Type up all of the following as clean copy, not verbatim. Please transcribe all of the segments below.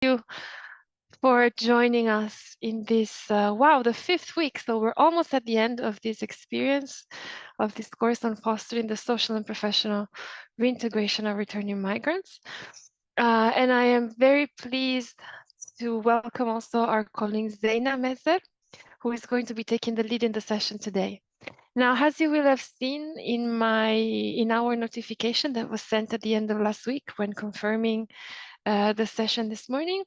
you for joining us in this, wow, the 5th week. So we're almost at the end of this experience, of this course on fostering the social and professional reintegration of returning migrants. And I am very pleased to welcome also our colleague Zeina Mezher, who is going to be taking the lead in the session today. Now, as you will have seen in our notification that was sent at the end of last week when confirming the session this morning,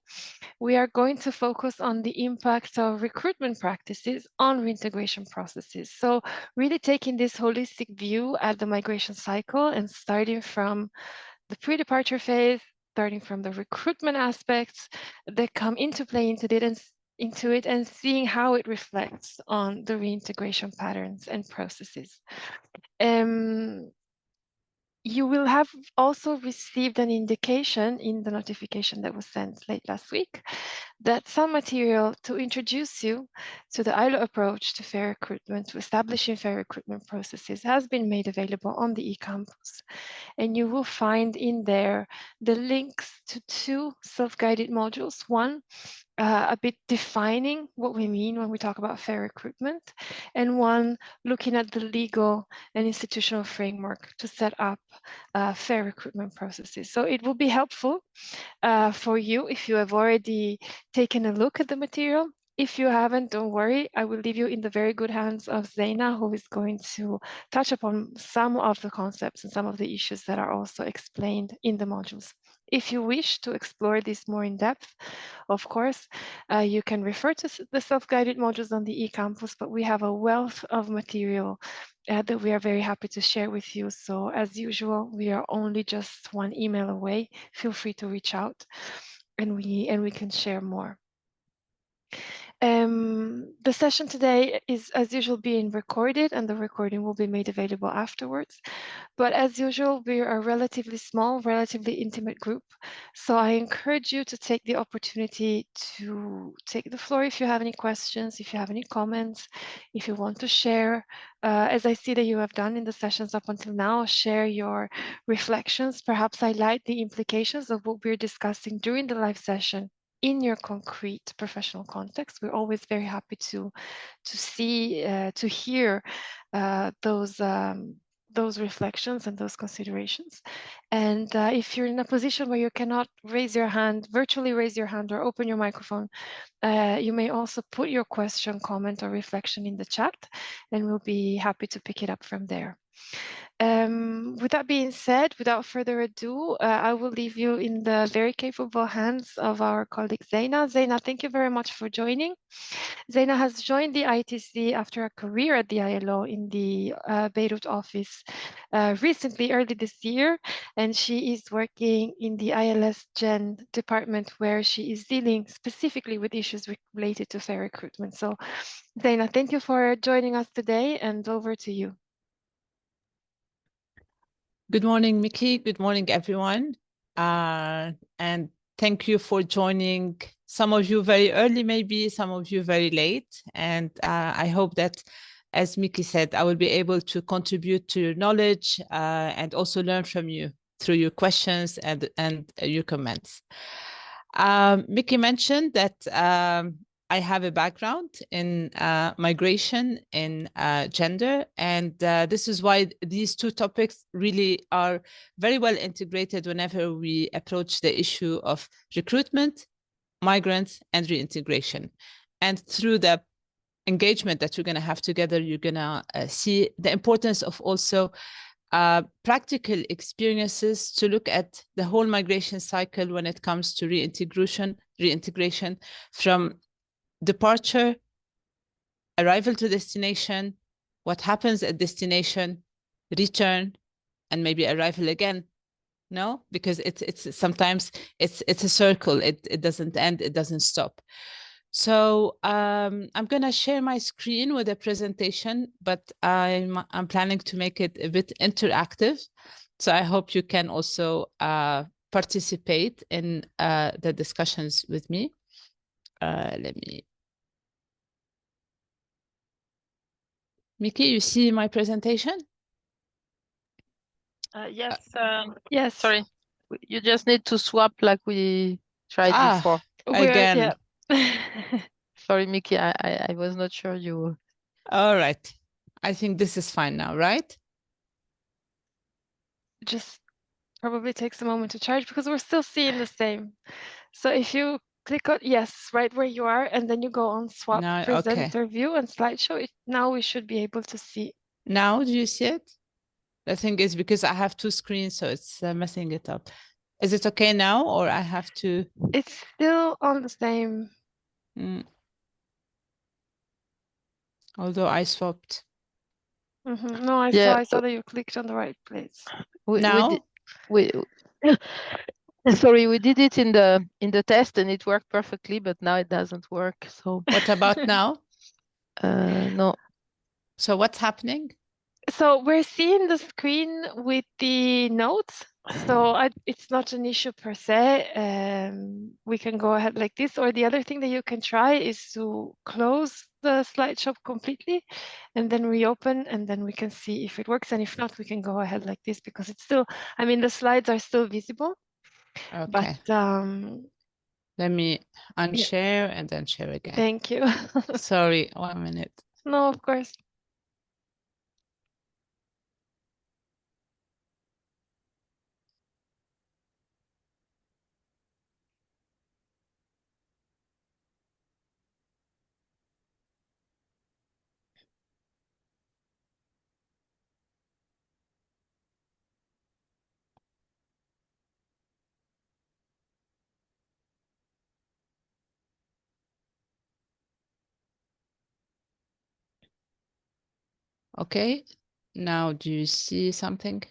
we are going to focus on the impact of recruitment practices on reintegration processes. So really taking this holistic view at the migration cycle and starting from the pre-departure phase, starting from the recruitment aspects that come into play into it and seeing how it reflects on the reintegration patterns and processes. You will have also received an indication in the notification that was sent late last week that some material to introduce you to the ILO approach to fair recruitment, to establishing fair recruitment processes, has been made available on the eCampus. And you will find in there the links to 2 self-guided modules. One, a bit defining what we mean when we talk about fair recruitment, and one looking at the legal and institutional framework to set up fair recruitment processes. So it will be helpful for you if you have already taken a look at the material. If you haven't, don't worry, I will leave you in the very good hands of Zeina, who is going to touch upon some of the concepts and some of the issues that are also explained in the modules. If you wish to explore this more in depth, of course, you can refer to the self-guided modules on the eCampus, but we have a wealth of material that we are very happy to share with you. So as usual, we are only just one email away. Feel free to reach out and we can share more. The session today is, as usual, being recorded, and the recording will be made available afterwards. But as usual, we are a relatively small, relatively intimate group. So I encourage you to take the opportunity to take the floor if you have any questions, if you have any comments, if you want to share, as I see that you have done in the sessions up until now, share your reflections, perhaps highlight the implications of what we're discussing during the live session in your concrete professional context. We're always very happy to see, to hear those reflections and those considerations. And if you're in a position where you cannot raise your hand, virtually raise your hand or open your microphone, you may also put your question, comment, or reflection in the chat, and we'll be happy to pick it up from there. With that being said, without further ado, I will leave you in the very capable hands of our colleague Zeina. Zeina, thank you very much for joining. Zeina has joined the ITC after a career at the ILO in the Beirut office recently, early this year, and she is working in the ILS Gen department where she is dealing specifically with issues related to fair recruitment. So Zeina, thank you for joining us today, and over to you. Good morning, Mickey. Good morning, everyone. And thank you for joining. Some of you very early, maybe some of you very late. And I hope that, as Mickey said, I will be able to contribute to your knowledge and also learn from you through your questions and your comments. Mickey mentioned that I have a background in migration, in gender, and this is why these 2 topics really are very well integrated whenever we approach the issue of recruitment, migrants, and reintegration. And through the engagement that you're going to have together, you're going to see the importance of also practical experiences to look at the whole migration cycle when it comes to reintegration from departure, arrival to destination, what happens at destination, return, and maybe arrival again. No, because it's sometimes it's a circle. It doesn't end. It doesn't stop. So I'm gonna share my screen with a presentation, but I'm planning to make it a bit interactive. So I hope you can also participate in the discussions with me. Let me. Mickey, you see my presentation? Yes. Yes. Sorry, you just need to swap like we tried before. Again. Sorry, Mickey, I was not sure you. All right. I think this is fine now, right? Just probably takes a moment to charge because we're still seeing the same. So if you click on yes, right where you are, and then you go on swap Now, okay. presenter view and slideshow, now we should be able to see. Now, do you see it? The thing is because I have two screens, so it's messing it up. Is it okay now, or I have to? It's still on the same. Although I swapped. No, I saw that you clicked on the right place. Now? Sorry, we did it in the test and it worked perfectly, but now it doesn't work. So what about now? No. So what's happening? So we're seeing the screen with the notes. So it's not an issue per se. We can go ahead like this, or the other thing that you can try is to close the slideshow completely and then reopen, and then we can see if it works. And if not, we can go ahead like this because it's still, I mean, the slides are still visible. Okay. But let me unshare and then share again. Thank you. Sorry, 1 minute. No, of course. Okay. Now, do you see something?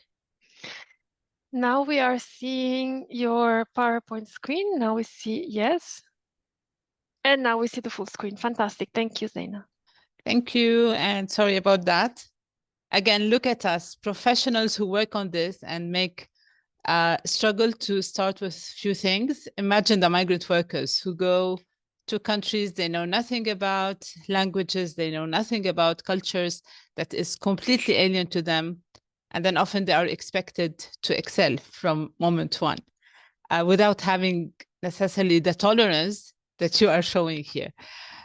Now we are seeing your PowerPoint screen. Now we see yes. And now we see the full screen. Fantastic. Thank you, Zeina. Thank you. And sorry about that. Again, look at us, professionals who work on this and struggle to start with few things. Imagine the migrant workers who go to countries they know nothing about, languages they know nothing about, cultures that is completely alien to them. And then often they are expected to excel from moment one without having necessarily the tolerance that you are showing here.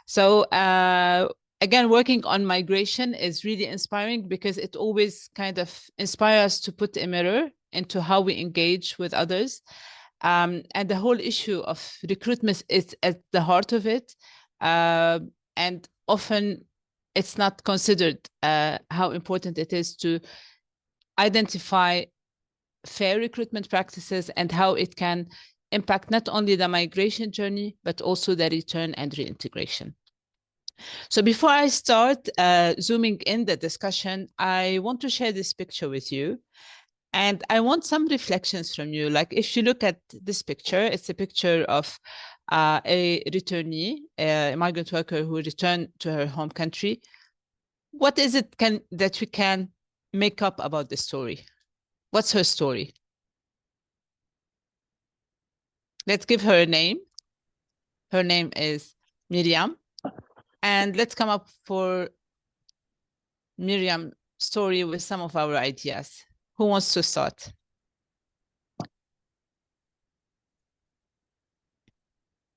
So again, working on migration is really inspiring because it always kind of inspires us to put a mirror into how we engage with others. And the whole issue of recruitment is at the heart of it. And often it's not considered how important it is to identify fair recruitment practices and how it can impact not only the migration journey, but also the return and reintegration. So before I start zooming in the discussion, I want to share this picture with you. And I want some reflections from you. Like if you look at this picture, it's a picture of a returnee, a migrant worker who returned to her home country. What is it that we can make up about the story? What's her story? Let's give her a name. Her name is Miriam. And let's come up for Miriam's story with some of our ideas. Who wants to start?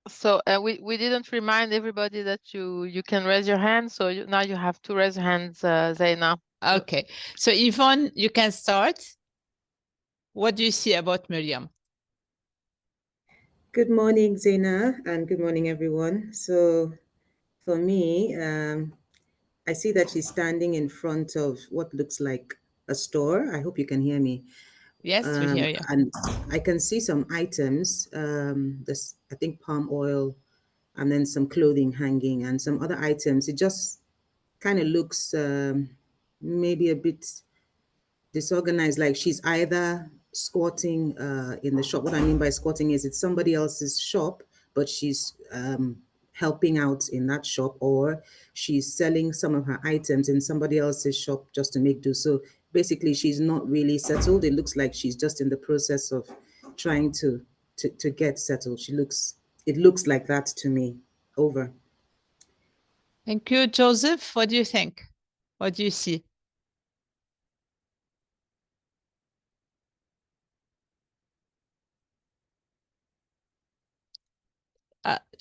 So we didn't remind everybody that you can raise your hand. So now you have to raise your hands, Zeina. Okay. So Yvonne, you can start. What do you see about Miriam? Good morning, Zeina, and good morning, everyone. So for me, I see that she's standing in front of what looks like a store. I hope you can hear me. Yes, we hear you. And I can see some items, this, I think palm oil, and then some clothing hanging and some other items. It just kind of looks maybe a bit disorganized, like she's either squatting in the shop. What I mean by squatting is it's somebody else's shop, but she's helping out in that shop, or she's selling some of her items in somebody else's shop just to make do. So basically, she's not really settled. It looks like she's just in the process of trying to get settled. It looks like that to me. Over. Thank you, Joseph. What do you think? What do you see?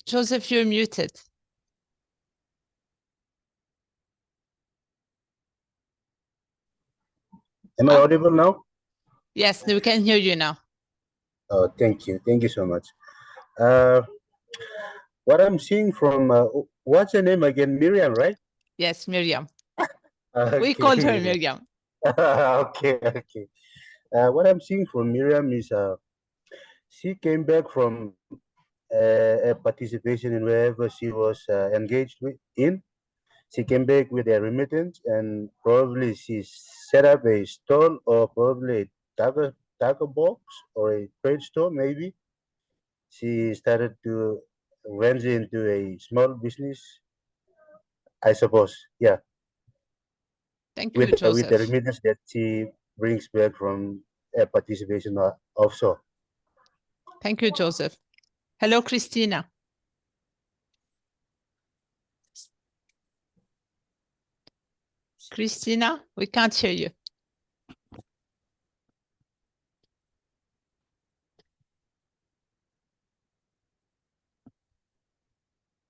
Joseph, you're muted. Am I audible now? Yes, we can hear you now. Oh, thank you. Thank you so much. What I'm seeing from, what's your name again? Miriam, right? Yes, Miriam. Okay, We called her Miriam. Miriam. Okay, okay. What I'm seeing from Miriam is she came back from a participation in wherever she was engaged in. She came back with a remittance, and probably she set up a stall or probably a taco box or a trade store maybe. She started to venture into a small business, I suppose. Yeah, Thank you, with the Joseph. remittance that she brings back from a participation offshore. Thank you, Joseph. Hello, Christina. Christina, we can't hear you.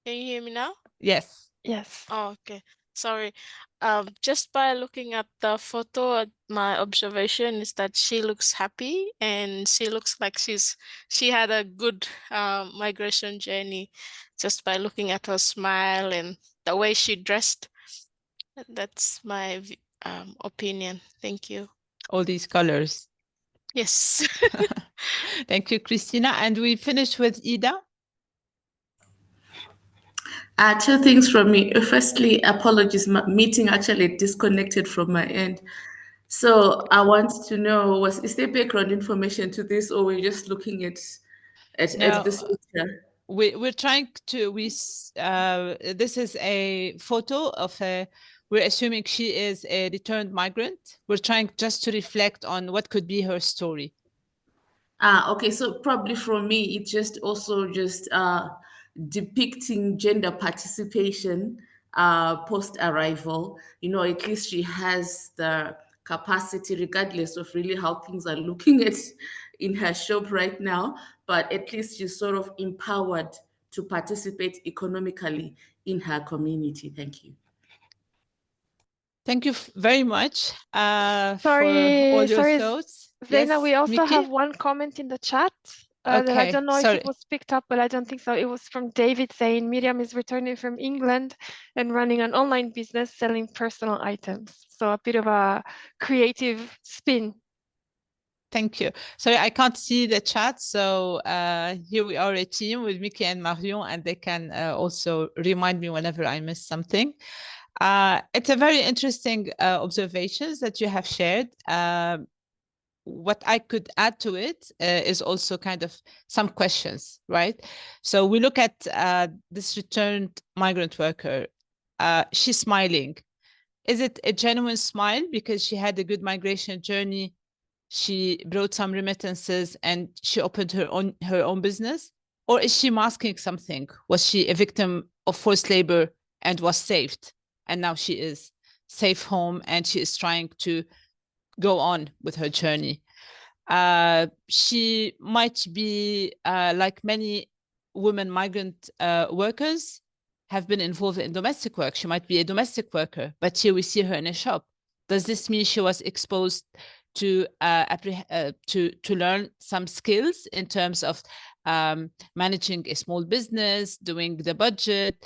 Can you hear me now? Yes. Yes. Oh, okay. Sorry. Just by looking at the photo, my observation is that she looks happy and she looks like she had a good migration journey just by looking at her smile and the way she dressed. That's my opinion. Thank you. All these colors. Yes. Thank you, Christina. And we finish with Ida. Two things from me. Firstly, apologies, my meeting actually disconnected from my end. So I want to know, is there background information to this, or we're just looking at this picture? We're trying to, this is a photo of we're assuming she is a returned migrant. We're trying just to reflect on what could be her story. Okay, so probably from me, it just also just depicting gender participation post-arrival. You know, at least she has the capacity, regardless of really how things are looking at in her shop right now, but at least she's sort of empowered to participate economically in her community. Thank you. Thank you very much for all your thoughts. Zeina, Yes, we also Mickey? have one comment in the chat that I Okay, don't know if sorry. it was picked up, but I don't think so. It was from David saying Miriam is returning from England and running an online business selling personal items. So a bit of a creative spin. Thank you. Sorry, I can't see the chat. So here we are a team with Mickey and Marion, and they can also remind me whenever I miss something. It's a very interesting observations that you have shared. What I could add to it is also kind of some questions, right? So we look at this returned migrant worker. She's smiling. Is it a genuine smile because she had a good migration journey? She brought some remittances and she opened her own business? Or is she masking something? Was she a victim of forced labor and was saved? And now she is safe home and she is trying to go on with her journey. She might be like many women migrant workers have been involved in domestic work. She might be a domestic worker, but here we see her in a shop. Does this mean she was exposed to learn some skills in terms of managing a small business, doing the budget,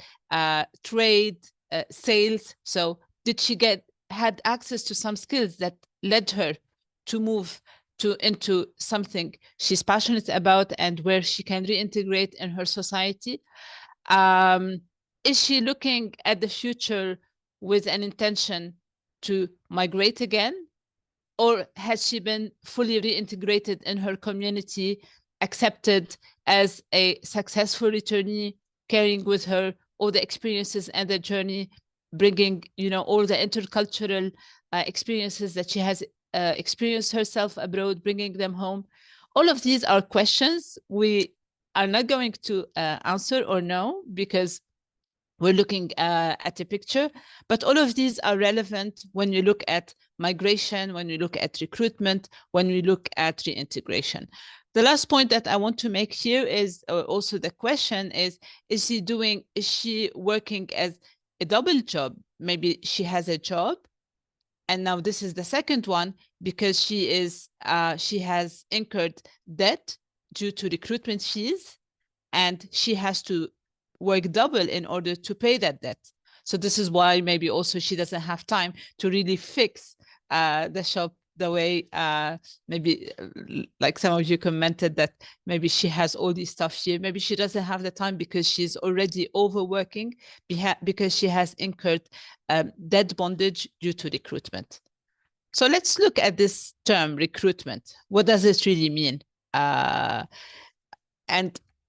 trade, sales? So did she had access to some skills that led her to move into something she's passionate about and where she can reintegrate in her society? Is she looking at the future with an intention to migrate again? Or has she been fully reintegrated in her community, accepted as a successful returnee, carrying with her all the experiences and the journey, bringing, all the intercultural experiences that she has experienced herself abroad, bringing them home? All of these are questions we are not going to answer or know because we're looking at a picture, but all of these are relevant when you look at migration, when you look at recruitment, when we look at reintegration. The last point that I want to make here is also the question is she working as a double job? Maybe she has a job, and now this is the second one because she has incurred debt due to recruitment fees, and she has to work double in order to pay that debt. So this is why maybe also she doesn't have time to really fix the shop the way maybe like some of you commented that maybe she has all this stuff here. Maybe she doesn't have the time because she's already overworking because she has incurred debt bondage due to recruitment. So let's look at this term recruitment. What does it really mean? And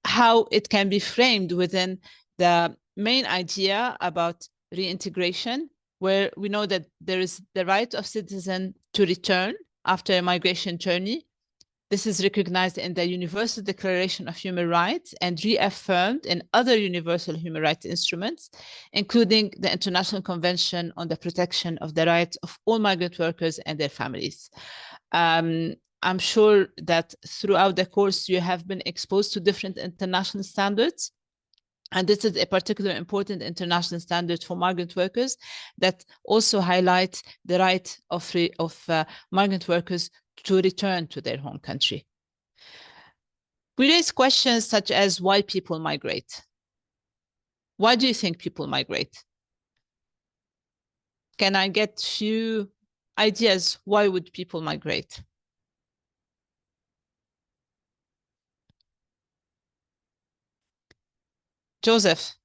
how it can be framed within the main idea about reintegration, where we know that there is the right of citizen to return after a migration journey. This is recognized in the Universal Declaration of Human Rights and reaffirmed in other universal human rights instruments, including the International Convention on the Protection of the Rights of All Migrant Workers and their Families. I'm sure that throughout the course, you have been exposed to different international standards. And this is a particularly important international standard for migrant workers that also highlights the right of migrant workers to return to their home country. We raise questions such as why people migrate. Why do you think people migrate? Can I get few ideas why would people migrate? Joseph.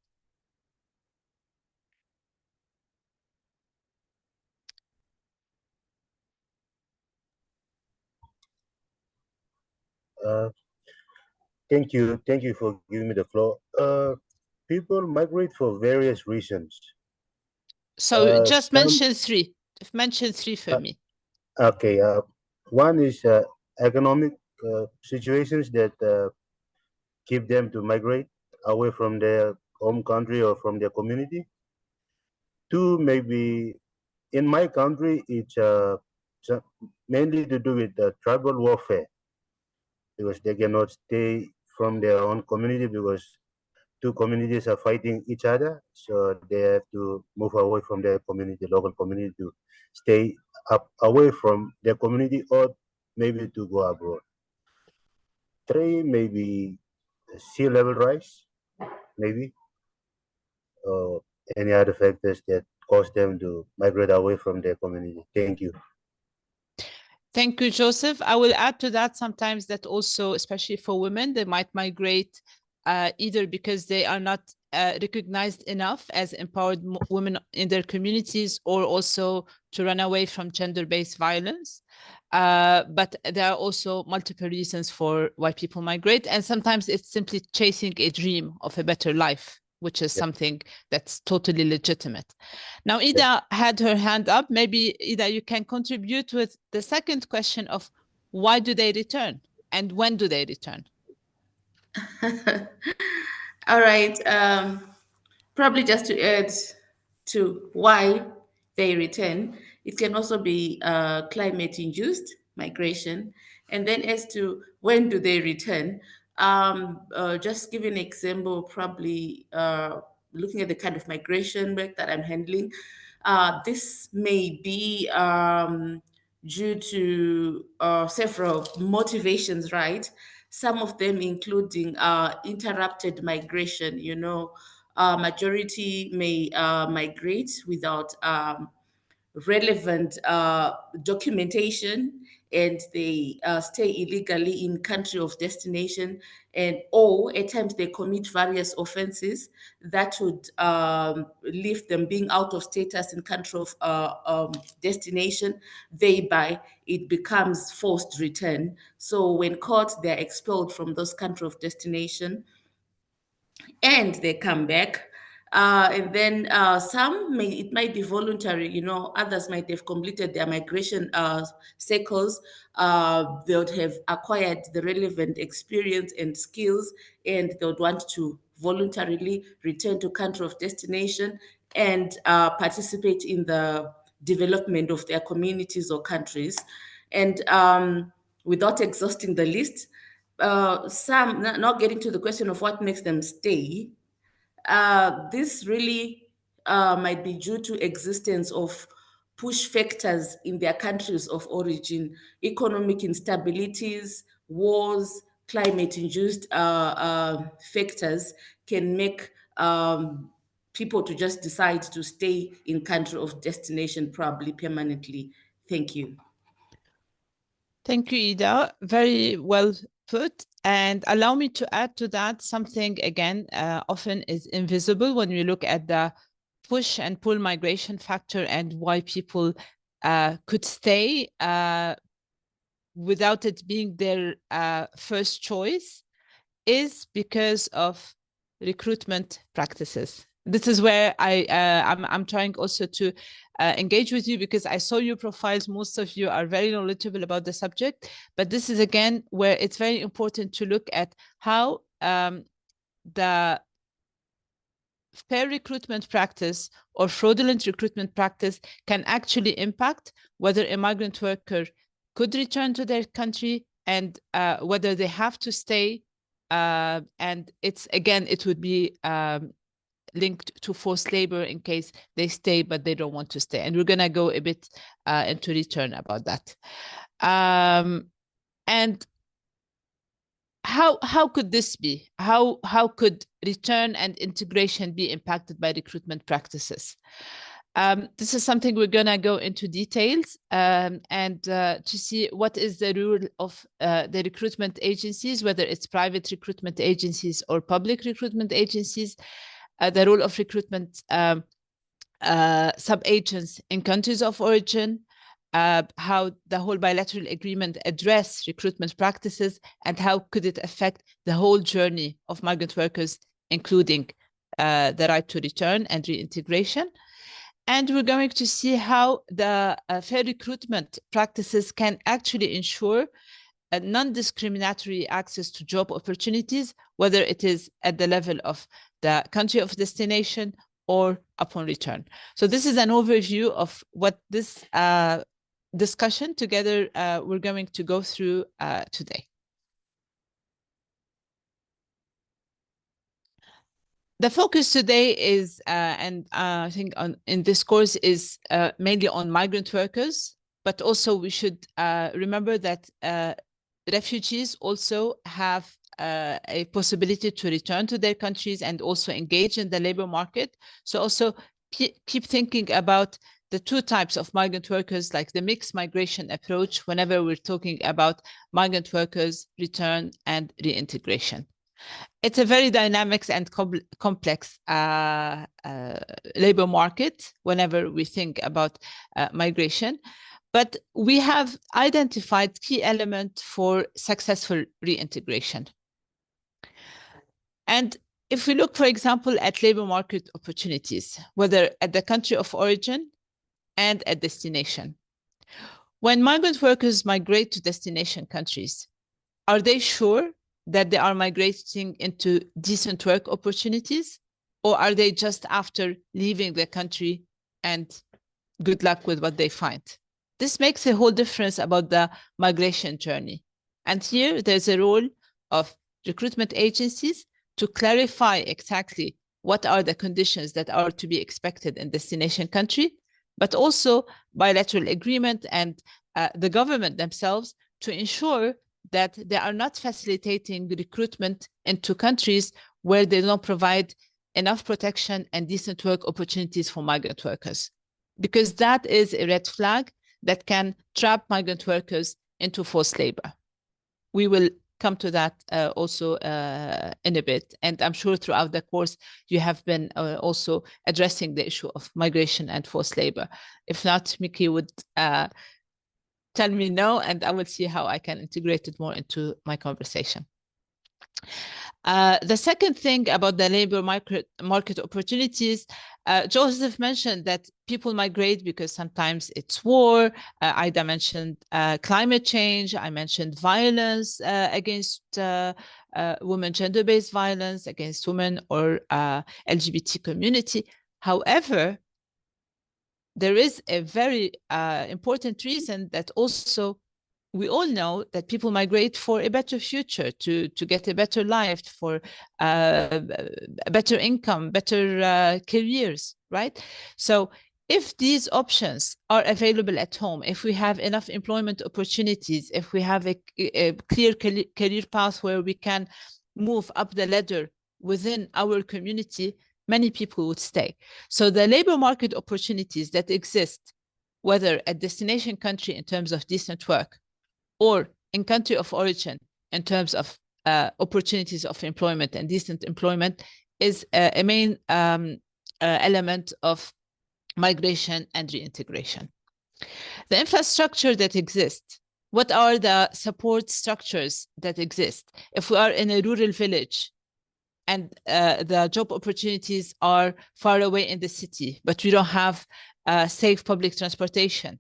Thank you for giving me the floor. People migrate for various reasons. So just mention three. Mention three for me. Okay. One is economic situations that keep them to migrate away from their home country or from their community. Two, maybe in my country, it's mainly to do with tribal warfare, because they cannot stay from their own community because two communities are fighting each other, so they have to move away from their community, local community, to stay up away from their community, or maybe to go abroad. Three, maybe sea level rise, maybe, or any other factors that cause them to migrate away from their community. Thank you. Thank you, Joseph. I will add to that sometimes that also, especially for women, they might migrate either because they are not recognized enough as empowered women in their communities, or also to run away from gender-based violence. But there are also multiple reasons for why people migrate. And sometimes it's simply chasing a dream of a better life, which is something that's totally legitimate. Now, Ida had her hand up. Maybe, Ida, you can contribute with the second question of why do they return and when do they return? All right. Probably just to add to why they return, it can also be climate-induced migration. And then as to when do they return, just give an example, probably looking at the kind of migration work that I'm handling. This may be due to several motivations, right? Some of them including interrupted migration. You know, majority may migrate without relevant documentation, and they stay illegally in country of destination, and or at times they commit various offenses that would leave them being out of status in country of destination. Thereby it becomes forced return. So when caught, they're expelled from those country of destination and they come back. And then it might be voluntary, you know, others might have completed their migration cycles. They would have acquired the relevant experience and skills, and they would want to voluntarily return to country of destination and participate in the development of their communities or countries. And without exhausting the list, some, not getting to the question of what makes them stay, this really might be due to existence of push factors in their countries of origin, economic instabilities, wars, climate-induced factors can make people to just decide to stay in country of destination, probably permanently. Thank you. Thank you, Ida. Very well put. And allow me to add to that something, again, often is invisible when we look at the push and pull migration factor and why people could stay without it being their first choice, is because of recruitment practices. This is where I'm trying also to engage with you, because I saw your profiles. Most of you are very knowledgeable about the subject, but this is again where it's very important to look at how the fair recruitment practice or fraudulent recruitment practice can actually impact whether a migrant worker could return to their country and whether they have to stay. And it's, again, it would be linked to forced labor in case they stay, but they don't want to stay. And we're going to go a bit into return about that. And how could this be? How could return and integration be impacted by recruitment practices? This is something we're going to go into details and to see what is the role of the recruitment agencies, whether it's private recruitment agencies or public recruitment agencies, the role of recruitment sub-agents in countries of origin, how the whole bilateral agreement address recruitment practices, and how could it affect the whole journey of migrant workers, including the right to return and reintegration. And we're going to see how the fair recruitment practices can actually ensure a non-discriminatory access to job opportunities, whether it is at the level of the country of destination or upon return. So this is an overview of what this discussion together we're going to go through today. The focus today is, I think in this course is mainly on migrant workers, but also we should remember that refugees also have a possibility to return to their countries and also engage in the labor market. So also keep thinking about the two types of migrant workers, like the mixed migration approach, whenever we're talking about migrant workers, return and reintegration. It's a very dynamic and complex labor market whenever we think about migration. But we have identified key elements for successful reintegration. And if we look, for example, at labor market opportunities, whether at the country of origin and at destination, when migrant workers migrate to destination countries, are they sure that they are migrating into decent work opportunities, or are they just after leaving the country and good luck with what they find? This makes a whole difference about the migration journey. And here there's a role of recruitment agencies to clarify exactly what are the conditions that are to be expected in destination country, but also bilateral agreement and the government themselves to ensure that they are not facilitating recruitment into countries where they don't provide enough protection and decent work opportunities for migrant workers, because that is a red flag that can trap migrant workers into forced labor. We will come to that also in a bit. And I'm sure throughout the course, you have been also addressing the issue of migration and forced labor. If not, Miki would tell me no, and I will see how I can integrate it more into my conversation. The second thing about the labor market opportunities, Joseph mentioned that people migrate because sometimes it's war. Ida mentioned climate change. I mentioned violence against women, gender-based violence against women or LGBT community. However, there is a very important reason that also we all know that people migrate for a better future, to get a better life, for a better income, better careers, right? So if these options are available at home, if we have enough employment opportunities, if we have a clear career path where we can move up the ladder within our community, many people would stay. So the labor market opportunities that exist, whether at destination country in terms of decent work, or in country of origin in terms of opportunities of employment and decent employment, is a main element of migration and reintegration. The infrastructure that exists, what are the support structures that exist? If we are in a rural village and the job opportunities are far away in the city, but we don't have safe public transportation.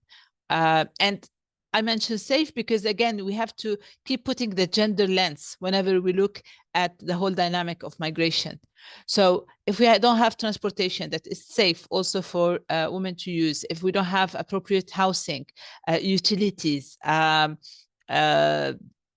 And I mention safe because, again, we have to keep putting the gender lens whenever we look at the whole dynamic of migration. So if we don't have transportation that is safe also for women to use, if we don't have appropriate housing, utilities,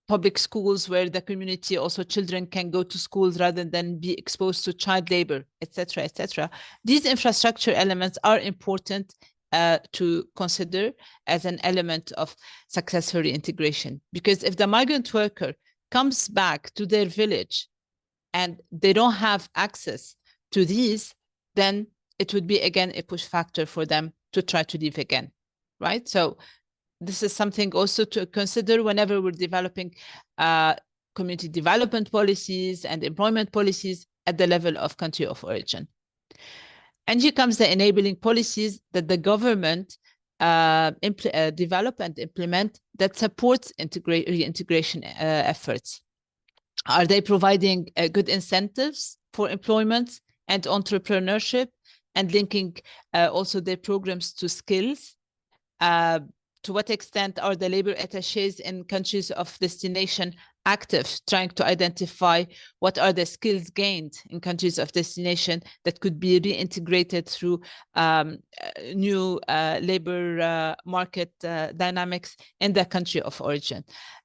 public schools where the community, also children, can go to schools rather than be exposed to child labor, etc., etc. These infrastructure elements are important to consider as an element of successful reintegration. Because if the migrant worker comes back to their village and they don't have access to these, then it would be, again, a push factor for them to try to leave again, right? So this is something also to consider whenever we're developing community development policies and employment policies at the level of country of origin. And here comes the enabling policies that the government develop and implement that supports reintegration efforts. Are they providing good incentives for employment and entrepreneurship, and linking also their programs to skills? To what extent are the labor attachés in countries of destination active, trying to identify what are the skills gained in countries of destination that could be reintegrated through new labor market dynamics in the country of origin?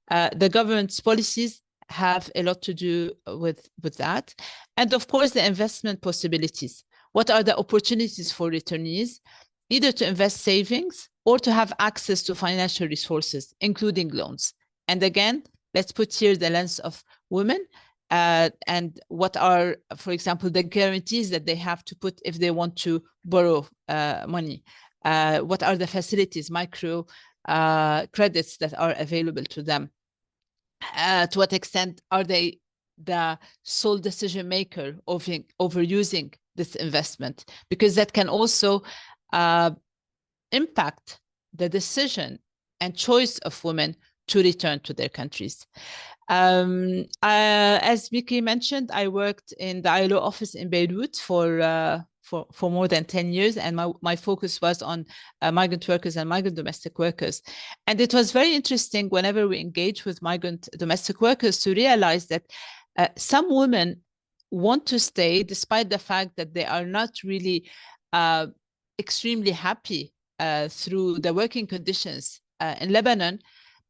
The government's policies have a lot to do with that. And of course, the investment possibilities. What are the opportunities for returnees, either to invest savings or to have access to financial resources, including loans? And again, let's put here the lens of women and what are, for example, the guarantees that they have to put if they want to borrow money. What are the facilities, micro credits that are available to them? To what extent are they the sole decision maker over using this investment? Because that can also impact the decision and choice of women to return to their countries. As Miki mentioned, I worked in the ILO office in Beirut for more than 10 years, and my focus was on migrant workers and migrant domestic workers. And it was very interesting whenever we engage with migrant domestic workers to realize that some women want to stay despite the fact that they are not really extremely happy through the working conditions in Lebanon,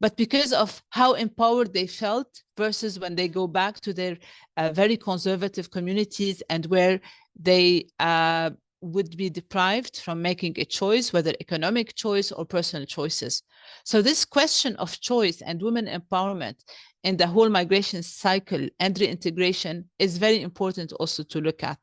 but because of how empowered they felt versus when they go back to their very conservative communities and where they would be deprived from making a choice, whether economic choice or personal choices. So this question of choice and women empowerment in the whole migration cycle and reintegration is very important also to look at,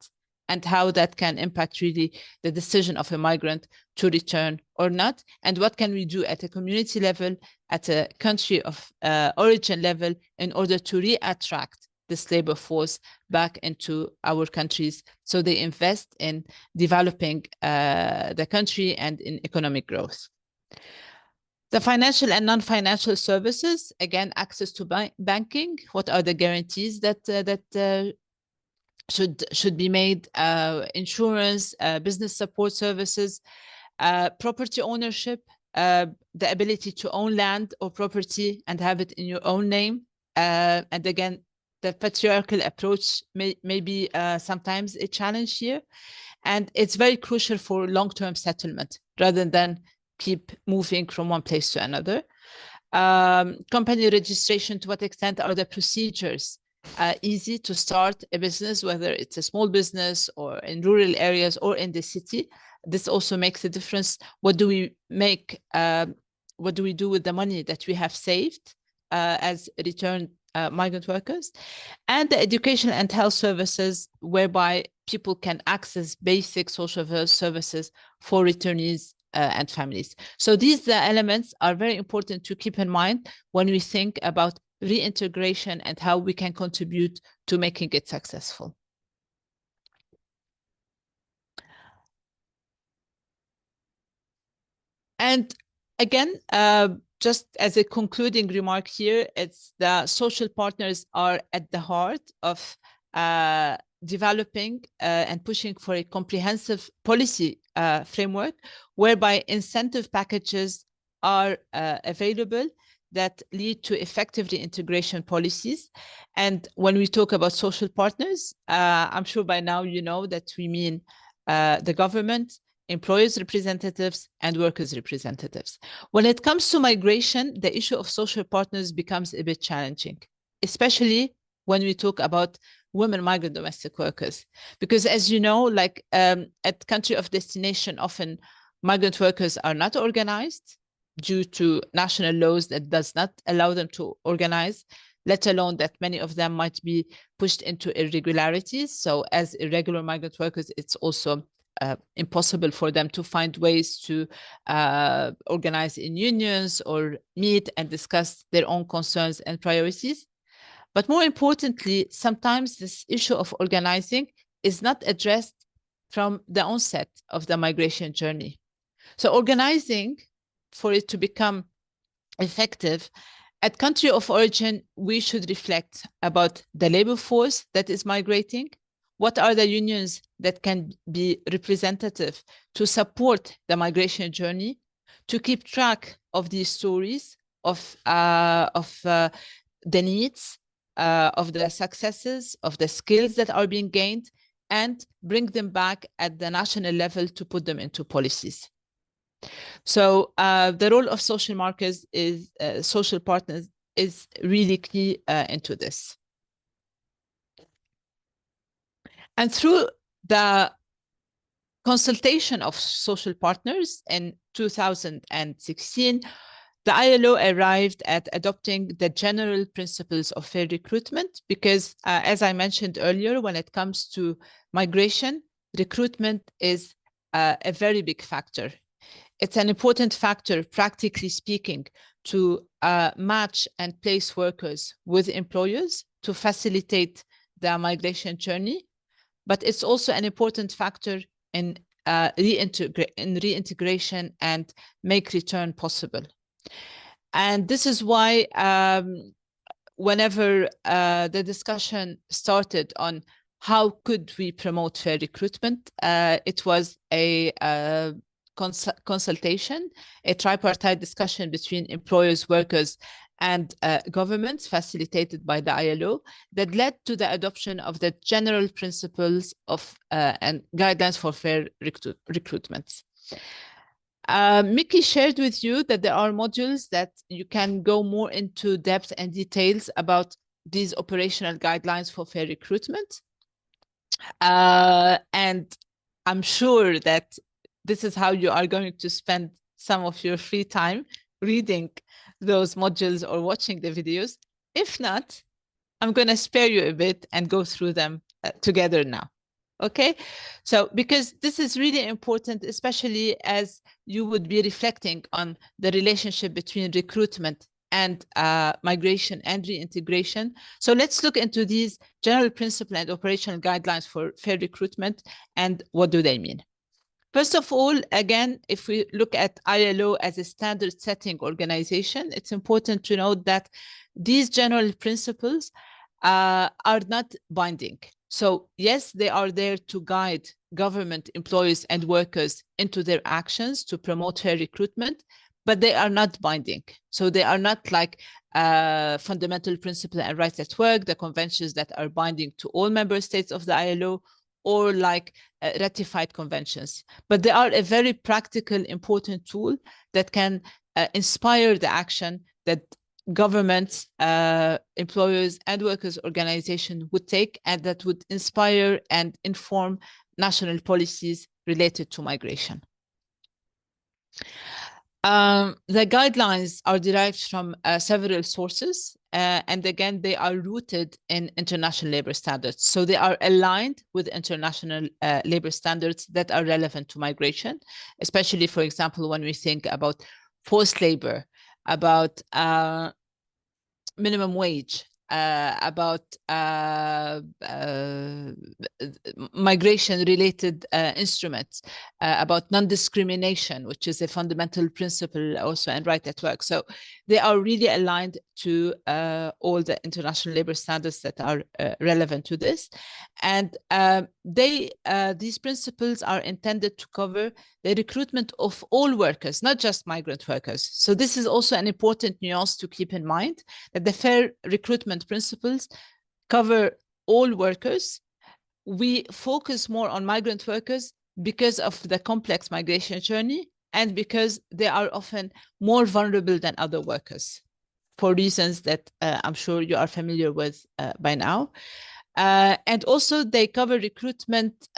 and how that can impact really the decision of a migrant to return or not, and what can we do at a community level, at a country of origin level, in order to re-attract this labor force back into our countries so they invest in developing the country and in economic growth. The financial and non-financial services, again, access to banking. What are the guarantees that should be made? Insurance, business support services, property ownership, the ability to own land or property and have it in your own name. And again, the patriarchal approach may be sometimes a challenge here. And it's very crucial for long-term settlement rather than keep moving from one place to another. Company registration, to what extent are the procedures easy to start a business, whether it's a small business or in rural areas or in the city? This also makes a difference. What do we make? What do we do with the money that we have saved as returned migrant workers? And the education and health services, whereby people can access basic social services for returnees and families. So these elements are very important to keep in mind when we think about reintegration and how we can contribute to making it successful. And again, just as a concluding remark here, it's the social partners are at the heart of developing and pushing for a comprehensive policy framework whereby incentive packages are available that lead to effective reintegration policies. And when we talk about social partners, I'm sure by now you know that we mean the government, employers' representatives, and workers' representatives. When it comes to migration, the issue of social partners becomes a bit challenging, especially when we talk about women migrant domestic workers. Because as you know, like at country of destination, often migrant workers are not organized due to national laws that does not allow them to organize, let alone that many of them might be pushed into irregularities. So as irregular migrant workers, it's also impossible for them to find ways to organize in unions or meet and discuss their own concerns and priorities. But more importantly, sometimes this issue of organizing is not addressed from the onset of the migration journey. So organizing, for it to become effective, at country of origin, we should reflect about the labor force that is migrating. What are the unions that can be representative to support the migration journey, to keep track of these stories, of the needs, of the successes, of the skills that are being gained, and bring them back at the national level to put them into policies. So the role of social markers is social partners is really key into this. And through the consultation of social partners in 2016, the ILO arrived at adopting the general principles of fair recruitment because, as I mentioned earlier, when it comes to migration, recruitment is a very big factor. It's an important factor, practically speaking, to match and place workers with employers to facilitate the migration journey. But it's also an important factor in reintegration and make return possible. And this is why whenever the discussion started on how could we promote fair recruitment, it was a consultation, a tripartite discussion between employers, workers, and governments facilitated by the ILO that led to the adoption of the general principles of and guidelines for fair recruitment. Mickey shared with you that there are modules that you can go more into depth and details about these operational guidelines for fair recruitment. And I'm sure that this is how you are going to spend some of your free time reading those modules or watching the videos. If not, I'm going to spare you a bit and go through them together now. Okay, so because this is really important, especially as you would be reflecting on the relationship between recruitment and migration and reintegration. So let's look into these general principles and operational guidelines for fair recruitment and what do they mean. First of all, again, if we look at ILO as a standard setting organization, it's important to note that these general principles are not binding. So yes, they are there to guide government employees and workers into their actions to promote fair recruitment, but they are not binding. So they are not like fundamental principles and rights at work, the conventions that are binding to all member states of the ILO, or like ratified conventions. But they are a very practical, important tool that can inspire the action that governments, employers, and workers' organizations would take, and that would inspire and inform national policies related to migration. The guidelines are derived from several sources, and again, they are rooted in international labor standards. So they are aligned with international labor standards that are relevant to migration, especially, for example, when we think about forced labor, about minimum wage, about migration-related instruments, about non-discrimination, which is a fundamental principle also and right at work. So they are really aligned to all the international labor standards that are relevant to this. And these principles are intended to cover the recruitment of all workers, not just migrant workers. So this is also an important nuance to keep in mind, that the fair recruitment principles cover all workers. We focus more on migrant workers because of the complex migration journey and because they are often more vulnerable than other workers, for reasons that I'm sure you are familiar with by now. And also they cover recruitment,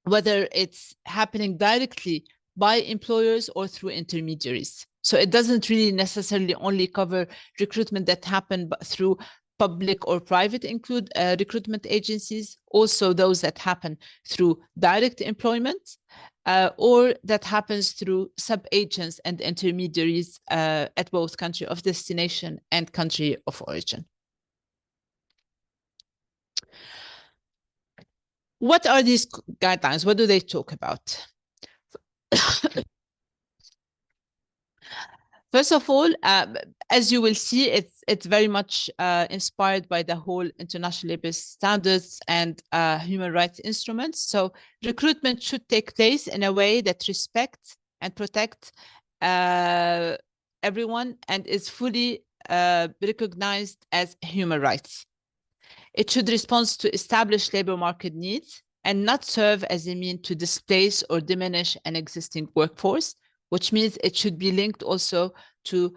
whether it's happening directly by employers or through intermediaries. So it doesn't really necessarily only cover recruitment that happen through public or private recruitment agencies, also those that happen through direct employment, or that happens through sub-agents and intermediaries at both country of destination and country of origin. What are these guidelines? What do they talk about? First of all, as you will see, it's very much inspired by the whole international labor standards and human rights instruments. So recruitment should take place in a way that respects and protects everyone and is fully recognized as human rights. It should respond to established labor market needs and not serve as a means to displace or diminish an existing workforce, which means it should be linked also to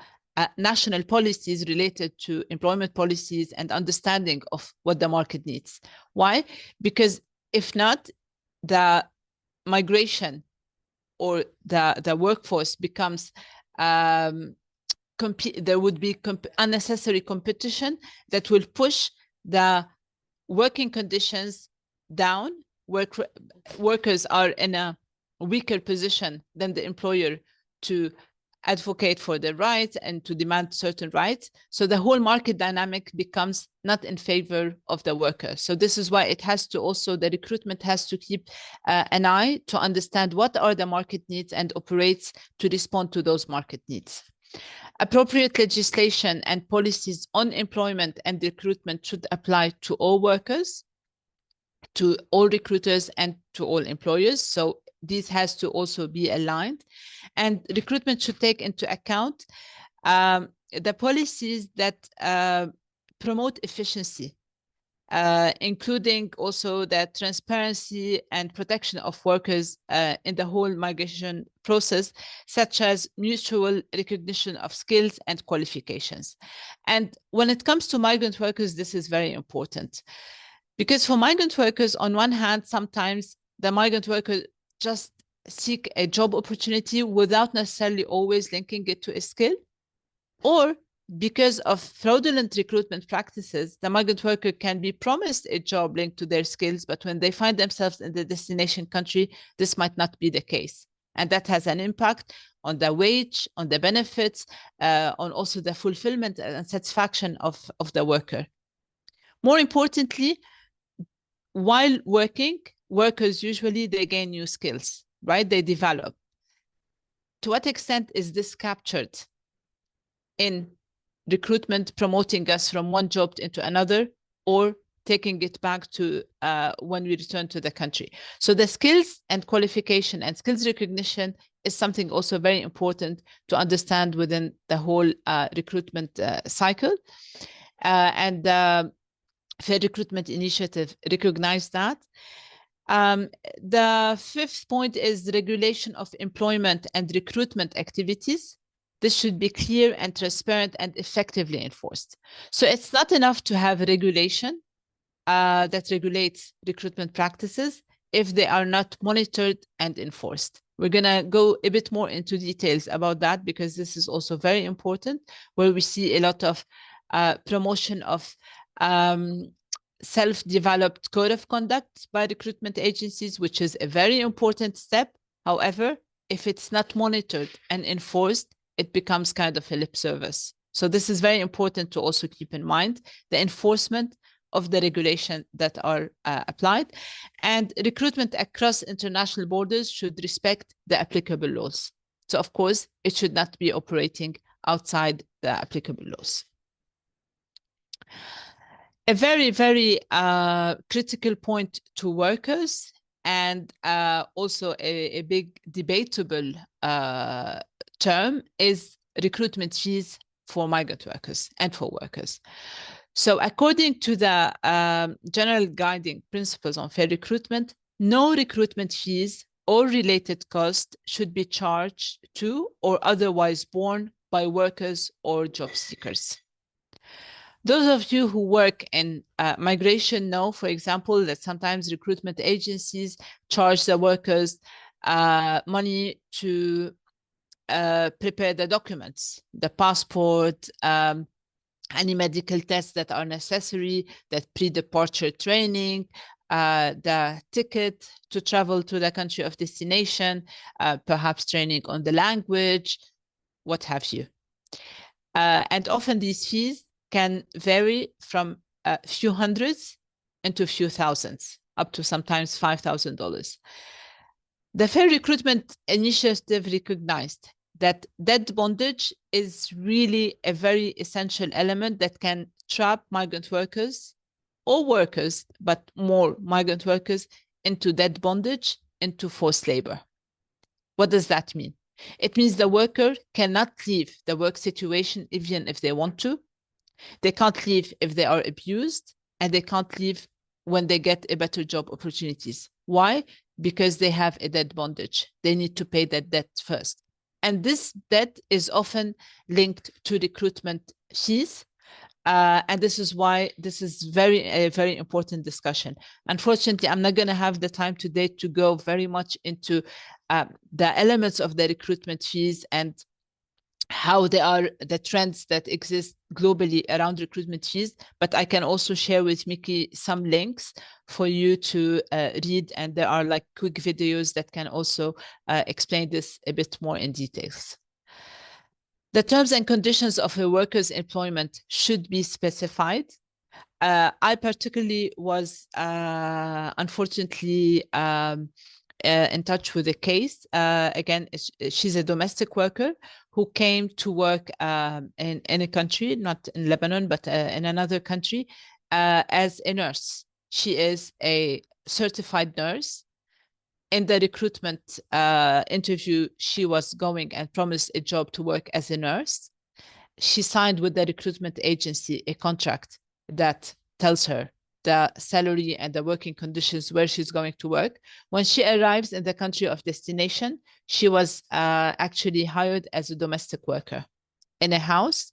national policies related to employment policies and understanding of what the market needs. Why? Because if not, the migration or the workforce becomes, there would be unnecessary competition that will push the working conditions down. Workers are in a weaker position than the employer to advocate for their rights and to demand certain rights. So the whole market dynamic becomes not in favor of the worker. So this is why it has to also, the recruitment has to keep an eye to understand what are the market needs and operates to respond to those market needs. Appropriate legislation and policies on employment and recruitment should apply to all workers, to all recruiters, and to all employers. So this has to also be aligned. And recruitment should take into account the policies that promote efficiency, including also the transparency and protection of workers in the whole migration process, such as mutual recognition of skills and qualifications. And when it comes to migrant workers, this is very important. Because for migrant workers, on one hand, sometimes the migrant worker just seek a job opportunity without necessarily always linking it to a skill, or because of fraudulent recruitment practices, the migrant worker can be promised a job linked to their skills, but when they find themselves in the destination country, this might not be the case. And that has an impact on the wage, on the benefits, on also the fulfillment and satisfaction of the worker. More importantly, while working, workers usually, they gain new skills, right? They develop. To what extent is this captured in recruitment, promoting us from one job into another, or taking it back to when we return to the country? So the skills and qualification and skills recognition is something also very important to understand within the whole recruitment cycle. And Fair Recruitment Initiative recognize that. The fifth point is the regulation of employment and recruitment activities This should be clear and transparent and effectively enforced. So it's not enough to have regulation that regulates recruitment practices if they are not monitored and enforced. We're going to go a bit more into details about that, because this is also very important, where we see a lot of promotion of self-developed code of conduct by recruitment agencies, which is a very important step. However, if it's not monitored and enforced, it becomes kind of a lip service. So this is very important to also keep in mind, the enforcement of the regulation that are applied. And recruitment across international borders should respect the applicable laws. So of course, it should not be operating outside the applicable laws. A very, very critical point to workers, and also a big debatable term, is recruitment fees for migrant workers and for workers. So according to the general guiding principles on fair recruitment, no recruitment fees or related costs should be charged to or otherwise borne by workers or job seekers. Those of you who work in migration know, for example, that sometimes recruitment agencies charge the workers money to prepare the documents, the passport, any medical tests that are necessary, that pre-departure training, the ticket to travel to the country of destination, perhaps training on the language, what have you. And often these fees can vary from a few hundreds into a few thousands, up to sometimes $5,000. The Fair Recruitment Initiative recognized that debt bondage is really a very essential element that can trap migrant workers, or workers, but more migrant workers, into debt bondage, into forced labor. What does that mean? It means the worker cannot leave the work situation even if they want to. They can't leave if they are abused, and they can't leave when they get a better job opportunities. Why? Because they have a debt bondage. They need to pay that debt first. And this debt is often linked to recruitment fees. And this is why this is a very important discussion. Unfortunately, I'm not going to have the time today to go very much into the elements of the recruitment fees and how they are the trends that exist globally around recruitment fees, but I can also share with Miki some links for you to read, and there are like quick videos that can also explain this a bit more in details. The terms and conditions of a worker's employment should be specified. I particularly was unfortunately in touch with a case. Again, she's a domestic worker who came to work in a country, not in Lebanon, but in another country, as a nurse. She is a certified nurse. In the recruitment interview, she was going and promised a job to work as a nurse. She signed with the recruitment agency a contract that tells her the salary and the working conditions where she's going to work. When she arrives in the country of destination, she was actually hired as a domestic worker in a house,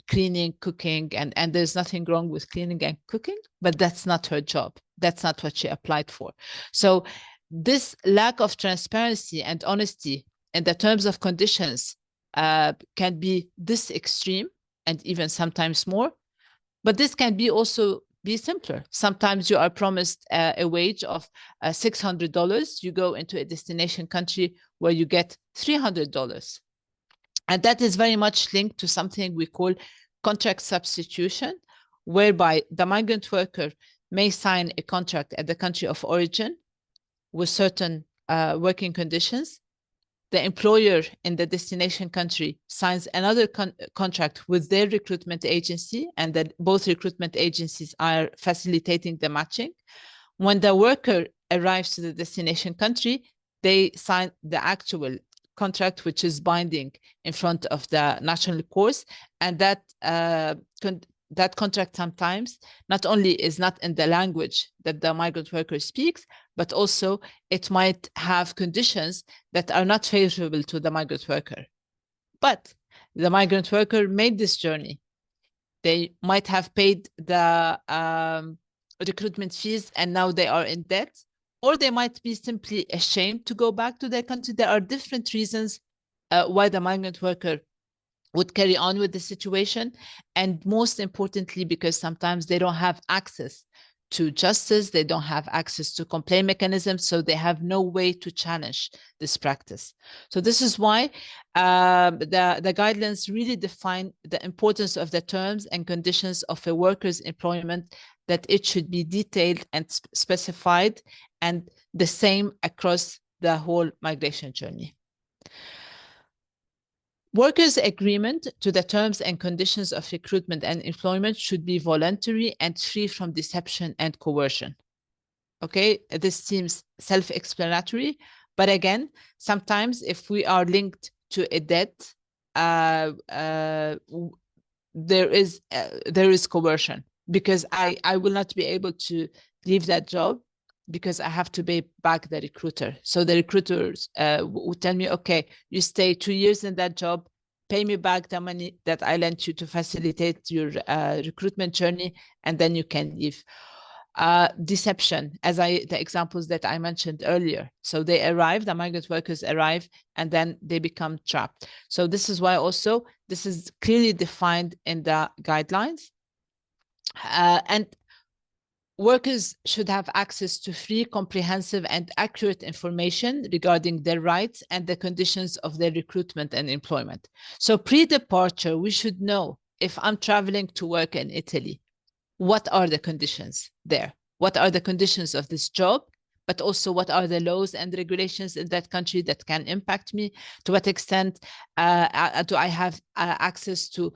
cleaning, cooking, and there's nothing wrong with cleaning and cooking, but that's not her job. That's not what she applied for. So this lack of transparency and honesty in the terms of conditions can be this extreme, and even sometimes more. But this can be also be simpler. Sometimes you are promised a wage of $600. You go into a destination country where you get $300. And that is very much linked to something we call contract substitution, whereby the migrant worker may sign a contract at the country of origin with certain working conditions. The employer in the destination country signs another contract with their recruitment agency, and that both recruitment agencies are facilitating the matching. When the worker arrives to the destination country, they sign the actual contract, which is binding in front of the national courts, and that contract sometimes not only is not in the language that the migrant worker speaks, but also it might have conditions that are not favorable to the migrant worker. But the migrant worker made this journey. They might have paid the recruitment fees and now they are in debt, or they might be simply ashamed to go back to their country. There are different reasons why the migrant worker would carry on with the situation. And most importantly, because sometimes they don't have access to justice, they don't have access to complaint mechanisms, so they have no way to challenge this practice. So this is why the guidelines really define the importance of the terms and conditions of a worker's employment, that it should be detailed and specified and the same across the whole migration journey. Workers' agreement to the terms and conditions of recruitment and employment should be voluntary and free from deception and coercion. Okay, this seems self-explanatory, but again, sometimes if we are linked to a debt, there is coercion, because I will not be able to leave that job because I have to pay back the recruiter. So the recruiters would tell me, okay, you stay 2 years in that job, pay me back the money that I lent you to facilitate your recruitment journey, and then you can leave. Deception, as the examples that I mentioned earlier. So they arrive, the migrant workers arrive, and then they become trapped. So this is why also this is clearly defined in the guidelines. And workers should have access to free, comprehensive, and accurate information regarding their rights and the conditions of their recruitment and employment. So pre-departure, we should know, if I'm traveling to work in Italy, what are the conditions there? What are the conditions of this job? But also, what are the laws and regulations in that country that can impact me? To what extent do I have access to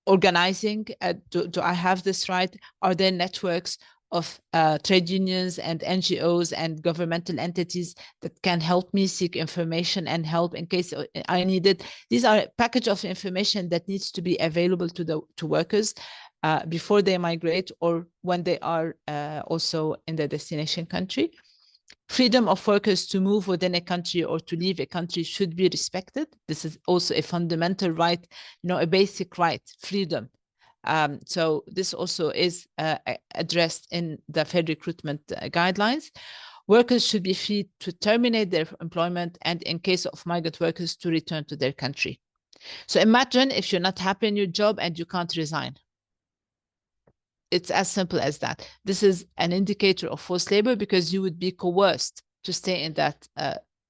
organizing? Do I have this right? Are there networks of trade unions and NGOs and governmental entities that can help me seek information and help in case I need it? These are a package of information that needs to be available to workers before they migrate or when they are also in the destination country. Freedom of workers to move within a country or to leave a country should be respected. This is also a fundamental right, a basic right, freedom. So this also is addressed in the fair recruitment guidelines. Workers should be free to terminate their employment and, in case of migrant workers, to return to their country. So imagine if you're not happy in your job and you can't resign. It's as simple as that. This is an indicator of forced labor because you would be coerced to stay in that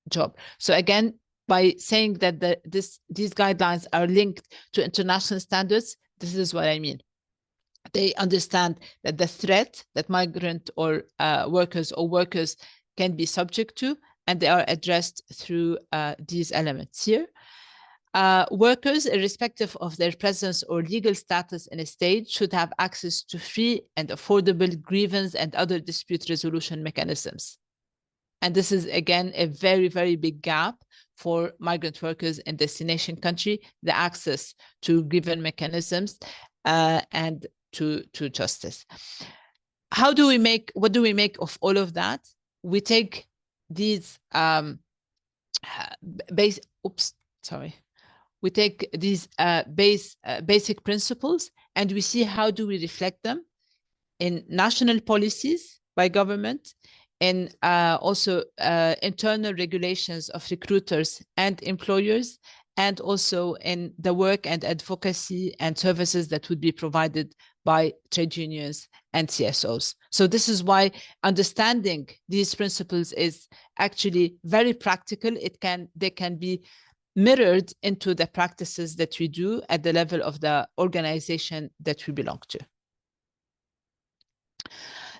job. So again, by saying that these guidelines are linked to international standards, this is what I mean. They understand that the threat that migrant or workers can be subject to, and they are addressed through these elements here. Workers, irrespective of their presence or legal status in a state, should have access to free and affordable grievance and other dispute resolution mechanisms. And this is, again, a very, very big gap for migrant workers in destination country, the access to grievance mechanisms and to justice. What do we make of all of that? We take these we take these basic principles and we see how do we reflect them in national policies by government, in also internal regulations of recruiters and employers, and also in the work and advocacy and services that would be provided by trade unions and CSOs. So this is why understanding these principles is actually very practical. They can be mirrored into the practices that we do at the level of the organization that we belong to.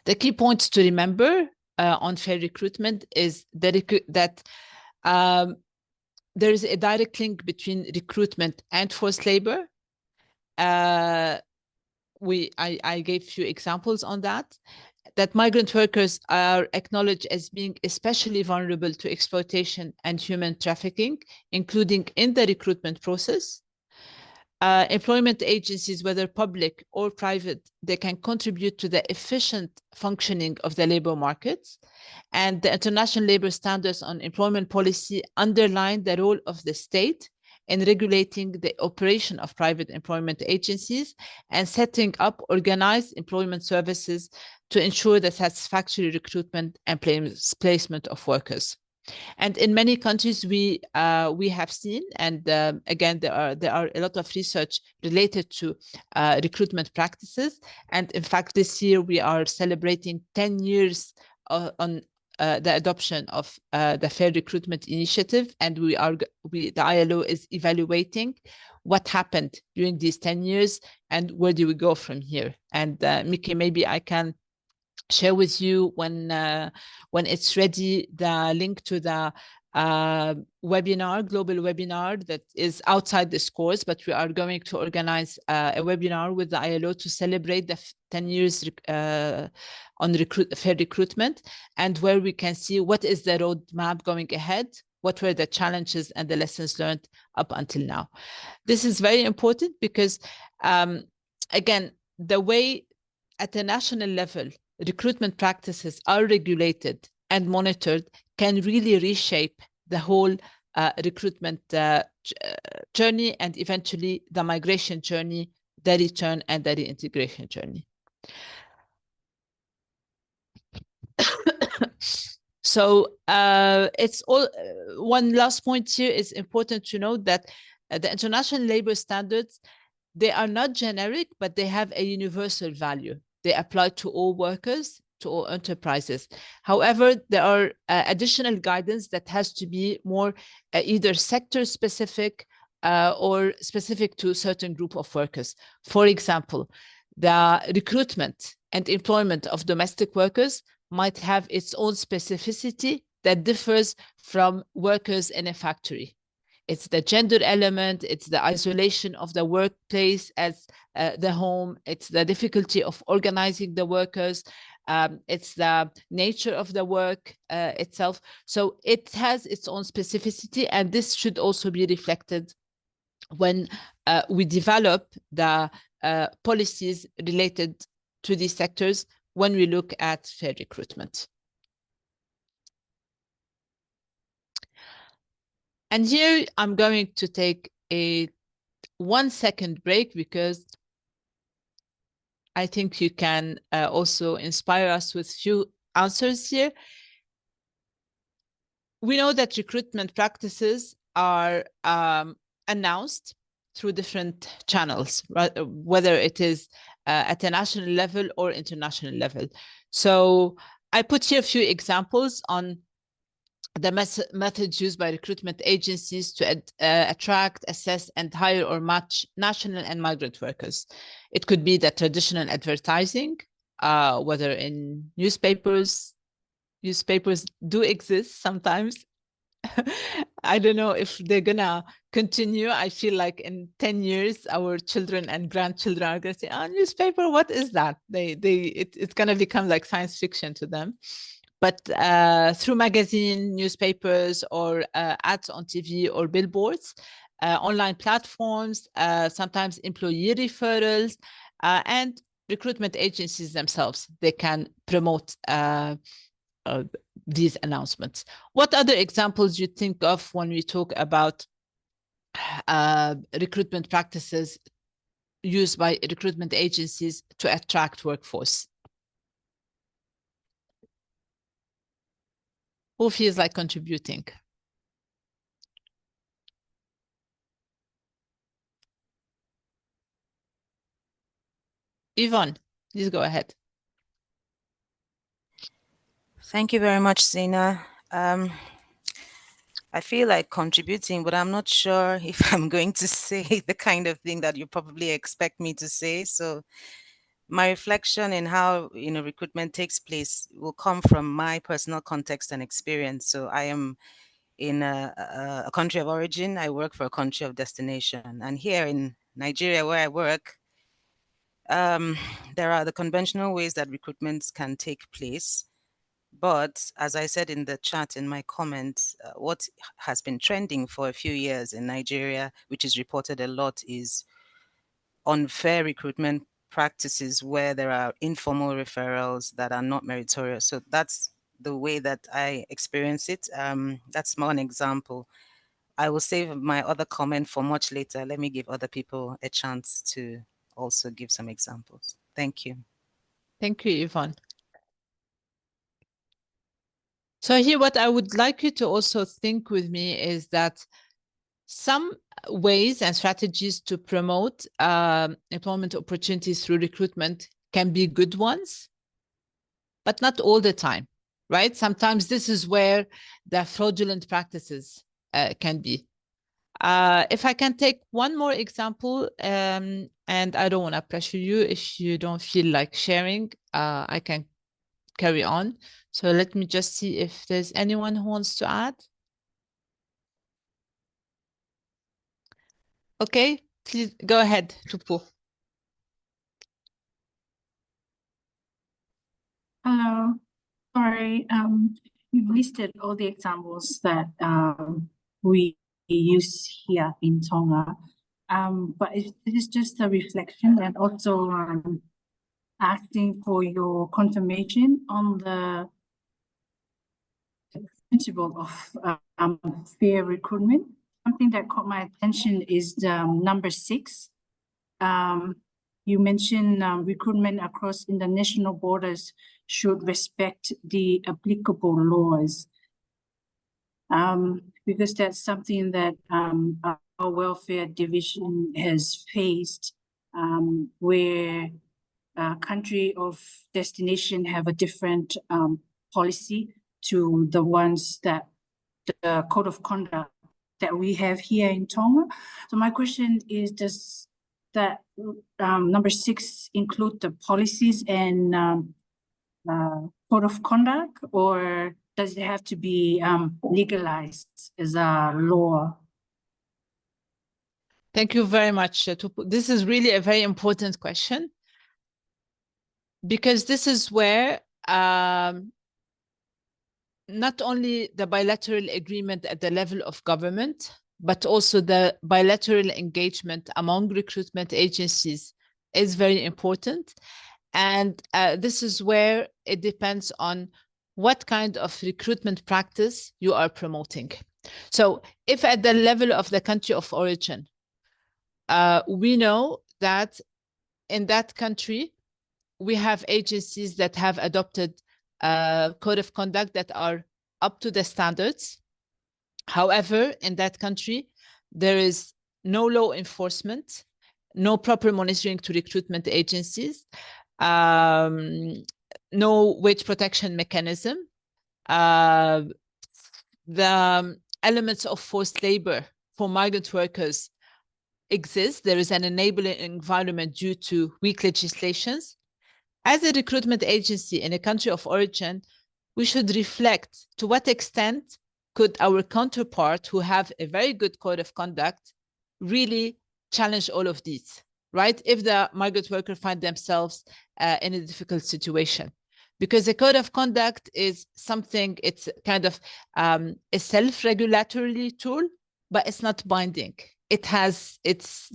The key points to remember on fair recruitment is that there is a direct link between recruitment and forced labor. I gave a few examples on that migrant workers are acknowledged as being especially vulnerable to exploitation and human trafficking, including in the recruitment process. employment agencies, whether public or private, they can contribute to the efficient functioning of the labor markets. And the international labor standards on employment policy underline the role of the state in regulating the operation of private employment agencies and setting up organized employment services to ensure the satisfactory recruitment and placement of workers. And in many countries, we have seen, and again, there are a lot of research related to recruitment practices. And in fact, this year we are celebrating 10 years on the adoption of the Fair Recruitment Initiative, and the ILO is evaluating what happened during these 10 years and where do we go from here. And Miki, maybe I can share with you when it's ready the link to the global webinar that is outside this course, but we are going to organize a webinar with the ILO to celebrate the 10 years on fair recruitment, and where we can see what is the roadmap going ahead, what were the challenges and the lessons learned up until now. This is very important because, again, the way at a national level recruitment practices are regulated and monitored can really reshape the whole recruitment journey, and eventually the migration journey, the return and the reintegration journey. So it's all one last point here is important to note that the international labor standards, they are not generic, but they have a universal value. They apply to all workers, to all enterprises. However, there are additional guidance that has to be more either sector specific or specific to a certain group of workers. For example, the recruitment and employment of domestic workers might have its own specificity that differs from workers in a factory. It's the gender element, it's the isolation of the workplace as the home, it's the difficulty of organizing the workers, it's the nature of the work itself. So it has its own specificity, and this should also be reflected when we develop the policies related to these sectors when we look at fair recruitment. And here I'm going to take a 1 second break because I think you can also inspire us with few answers here. We know that recruitment practices are announced through different channels, right? Whether it is at a national level or international level. So I put here a few examples on the methods used by recruitment agencies to attract, assess, and hire or match national and migrant workers. It could be the traditional advertising, whether in newspapers. Newspapers do exist sometimes. I don't know if they're gonna continue. I feel like in 10 years, our children and grandchildren are gonna say, "Oh, newspaper, what is that?" It's gonna become like science fiction to them. But through magazine, newspapers, or ads on TV or billboards, online platforms, sometimes employee referrals, and recruitment agencies themselves, they can promote these announcements. What other examples you think of when we talk about recruitment practices used by recruitment agencies to attract workforce? Who feels like contributing? Yvonne, please go ahead. Thank you very much, Zeina. I feel like contributing, but I'm not sure if I'm going to say the kind of thing that you probably expect me to say. So my reflection in how recruitment takes place will come from my personal context and experience. So I am in a country of origin. I work for a country of destination. And here in Nigeria, where I work, there are the conventional ways that recruitments can take place. But as I said in the chat, in my comments, what has been trending for a few years in Nigeria, which is reported a lot, is unfair recruitment practices where there are informal referrals that are not meritorious. So that's the way that I experience it. That's more an example. I will save my other comment for much later. Let me give other people a chance to also give some examples. Thank you. Thank you, Yvonne. So here, what I would like you to also think with me is that some ways and strategies to promote employment opportunities through recruitment can be good ones, but not all the time, right? Sometimes this is where the fraudulent practices can be. If I can take one more example, and I don't want to pressure you if you don't feel like sharing, I can carry on. So let me just see if there's anyone who wants to add. Okay, please go ahead, Tupu. Hello. Sorry, you've listed all the examples that we use here in Tonga, but it is just a reflection and also asking for your confirmation on the principle of fair recruitment. Something that caught my attention is number 6. You mentioned recruitment across international borders should respect the applicable laws, because that's something that our welfare division has faced, where country of destination have a different policy to the ones that the code of conduct that we have here in Tonga. So my question is, does that number 6 include the policies and code of conduct, or does it have to be legalized as a law? Thank you very much, Tupu. This is really a very important question, because this is where not only the bilateral agreement at the level of government, but also the bilateral engagement among recruitment agencies is very important. And this is where it depends on what kind of recruitment practice you are promoting. So if at the level of the country of origin, we know that in that country, we have agencies that have adopted a code of conduct that are up to the standards. However, in that country, there is no law enforcement, no proper monitoring to recruitment agencies, no wage protection mechanism. The elements of forced labor for migrant workers exist. There is an enabling environment due to weak legislations. As a recruitment agency in a country of origin, we should reflect to what extent could our counterpart who have a very good code of conduct really challenge all of these, right? If the migrant worker find themselves in a difficult situation. Because a code of conduct is something, it's kind of a self-regulatory tool, but it's not binding. If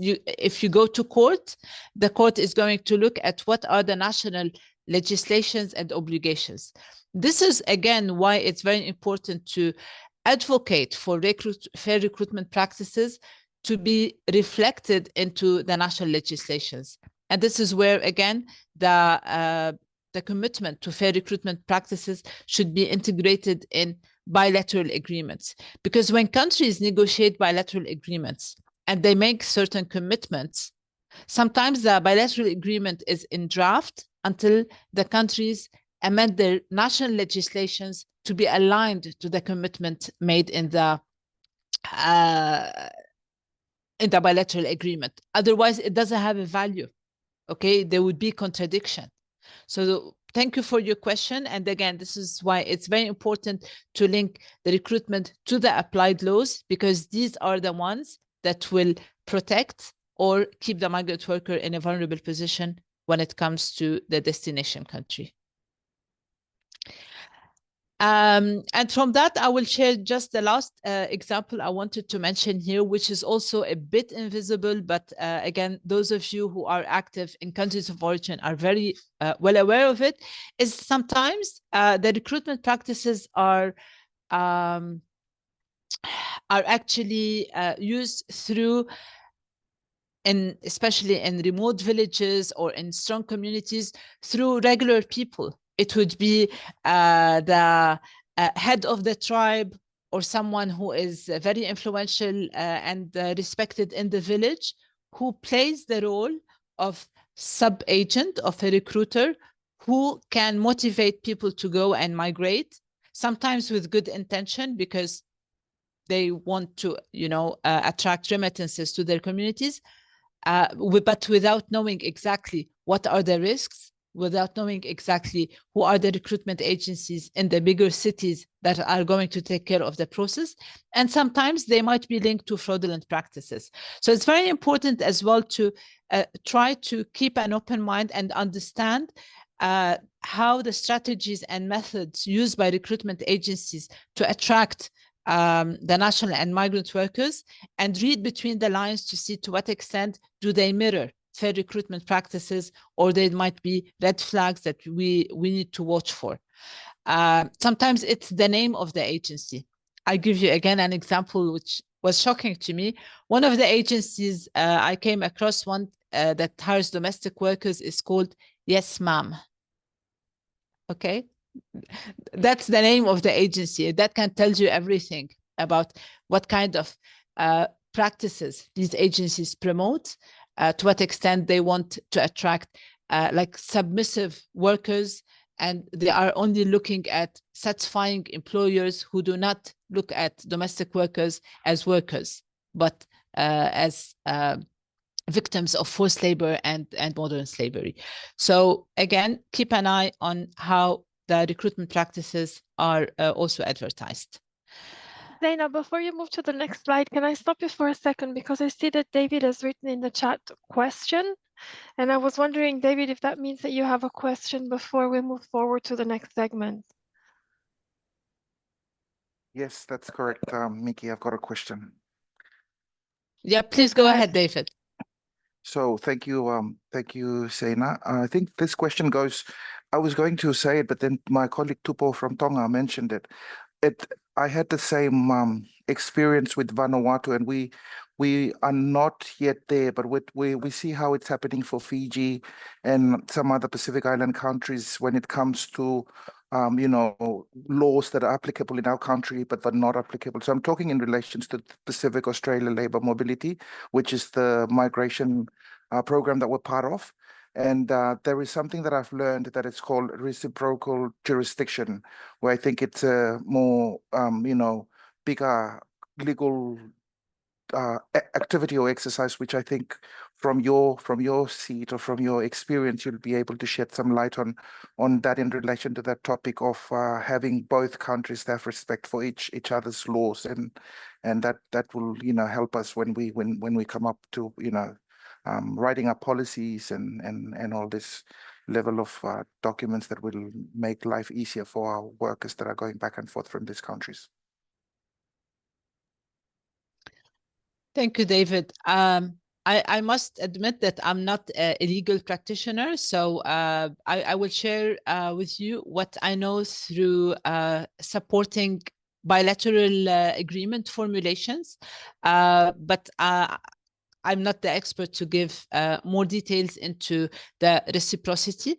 you go to court, the court is going to look at what are the national legislations and obligations. This is, again, why it's very important to advocate for fair recruitment practices to be reflected into the national legislations. And this is where, again, the commitment to fair recruitment practices should be integrated in bilateral agreements. Because when countries negotiate bilateral agreements and they make certain commitments, sometimes the bilateral agreement is in draft until the countries amend their national legislations to be aligned to the commitment made in the bilateral agreement. Otherwise, it doesn't have a value. Okay, there would be contradiction. So thank you for your question. And again, this is why it's very important to link the recruitment to the applied laws, because these are the ones that will protect or keep the migrant worker in a vulnerable position when it comes to the destination country. And from that, I will share just the last example I wanted to mention here, which is also a bit invisible, but again, those of you who are active in countries of origin are very well aware of it, is sometimes the recruitment practices are actually used through, especially in remote villages or in strong communities, through regular people. It would be the head of the tribe or someone who is very influential and respected in the village, who plays the role of sub-agent, of a recruiter, who can motivate people to go and migrate, sometimes with good intention because they want to, attract remittances to their communities, but without knowing exactly what are the risks, without knowing exactly who are the recruitment agencies in the bigger cities that are going to take care of the process. And sometimes they might be linked to fraudulent practices. So it's very important as well to try to keep an open mind and understand how the strategies and methods used by recruitment agencies to attract the national and migrant workers, and read between the lines to see to what extent do they mirror fair recruitment practices, or they might be red flags that we need to watch for. Sometimes it's the name of the agency. I give you again an example which was shocking to me. One of the agencies I came across, one that hires domestic workers, is called Yes Ma'am. Okay, that's the name of the agency. That can tell you everything about what kind of practices these agencies promote, to what extent they want to attract like submissive workers, and they are only looking at satisfying employers who do not look at domestic workers as workers, but as victims of forced labor and modern slavery. So again, keep an eye on how the recruitment practices are also advertised. Zeina, before you move to the next slide, can I stop you for a second? Because I see that David has written in the chat question. And I was wondering, David, if that means that you have a question before we move forward to the next segment. Yes, that's correct, Mickey. I've got a question. Yeah, please go ahead, David. So thank you, Zeina. I think this question goes, I was going to say it, but then my colleague Tupo from Tonga mentioned it. I had the same experience with Vanuatu, and we are not yet there, but we see how it's happening for Fiji and some other Pacific Island countries when it comes to laws that are applicable in our country, but they're not applicable. So I'm talking in relations to Pacific Australia Labour Mobility, which is the migration program that we're part of. And there is something that I've learned that it's called reciprocal jurisdiction, where I think it's a more, bigger legal activity or exercise, which I think from your seat or from your experience, you'll be able to shed some light on that in relation to that topic of having both countries have respect for each other's laws, and that will help us when we come up to writing up policies and all this level of documents that will make life easier for our workers that are going back and forth from these countries. Thank you, David. I must admit that I'm not a legal practitioner, so I will share with you what I know through supporting bilateral agreement formulations, but I'm not the expert to give more details into the reciprocity.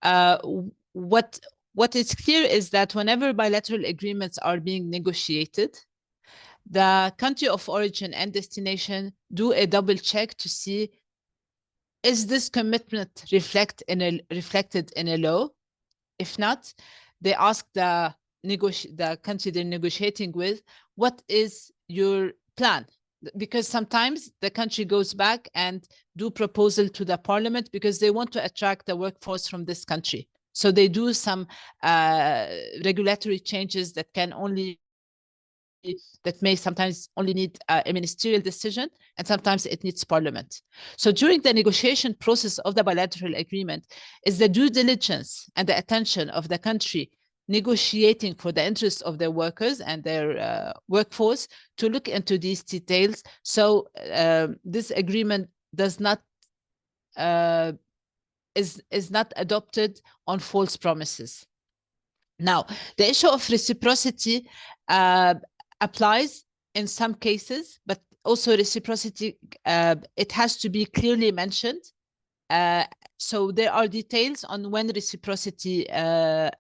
What is clear is that whenever bilateral agreements are being negotiated, the country of origin and destination do a double check to see, is this commitment reflected in a law? If not, they ask the country they're negotiating with, what is your plan? Because sometimes the country goes back and do proposal to the parliament because they want to attract the workforce from this country. So they do some regulatory changes that may sometimes only need a ministerial decision, and sometimes it needs parliament. So during the negotiation process of the bilateral agreement is the due diligence and the attention of the country negotiating for the interest of their workers and their workforce to look into these details. So this agreement does not is not adopted on false promises. Now, the issue of reciprocity applies in some cases, but also reciprocity, it has to be clearly mentioned. So there are details on when reciprocity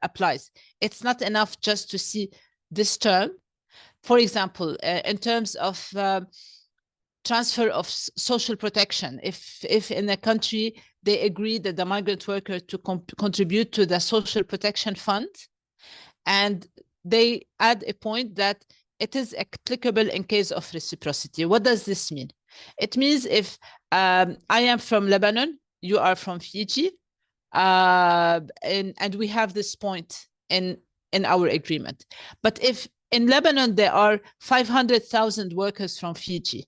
applies. It's not enough just to see this term. For example, in terms of transfer of social protection, if in a country they agree that the migrant worker to contribute to the social protection fund, and they add a point that it is applicable in case of reciprocity. What does this mean? It means if I am from Lebanon, you are from Fiji, and we have this point in our agreement. But if in Lebanon there are 500,000 workers from Fiji,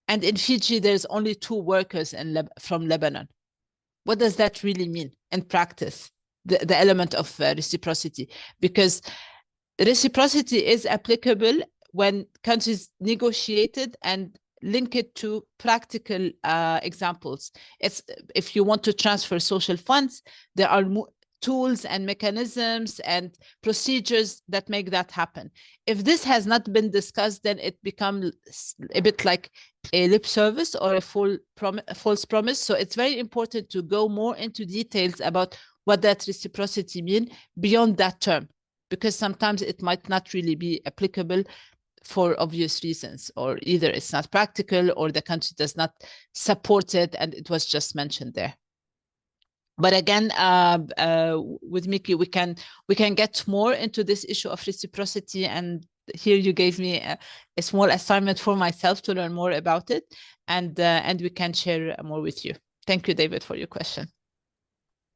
and in Fiji there's only 2 workers from Lebanon, what does that really mean in practice? The element of reciprocity, because reciprocity is applicable when countries negotiated and link it to practical examples. It's if you want to transfer social funds, there are tools and mechanisms and procedures that make that happen. If this has not been discussed, then it becomes a bit like a lip service or a false promise. So it's very important to go more into details about what that reciprocity means beyond that term, because sometimes it might not really be applicable for obvious reasons, or either it's not practical or the country does not support it and it was just mentioned there. But again, with Miki, we can get more into this issue of reciprocity, and here you gave me a small assignment for myself to learn more about it, and we can share more with you. Thank you, David, for your question.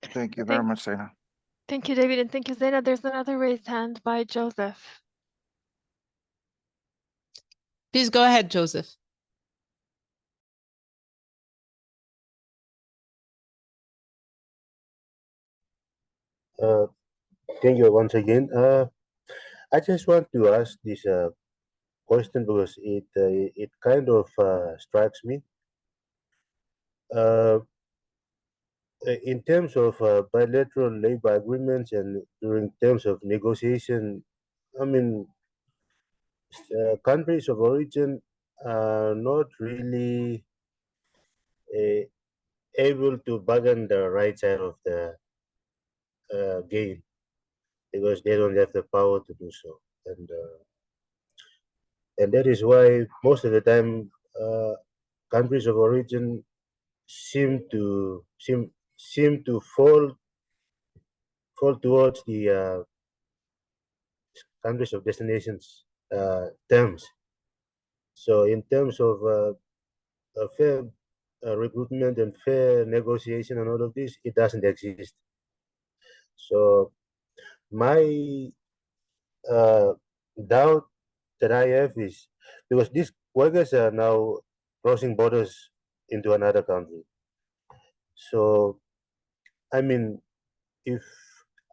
Thank you very much, Zeina. Thank you, David, and thank you, Zeina. There's another raised hand by Joseph. Please go ahead, Joseph. Thank you once again. I just want to ask this question because it kind of strikes me. In terms of bilateral labor agreements and during terms of negotiation, I mean, countries of origin are not really able to bargain the right side of the game because they don't have the power to do so, and that is why most of the time countries of origin seem to fall towards the countries of destinations terms. So in terms of a fair recruitment and fair negotiation and all of this, it doesn't exist. So my doubt that I have is because these workers are now crossing borders into another country. So, I mean, if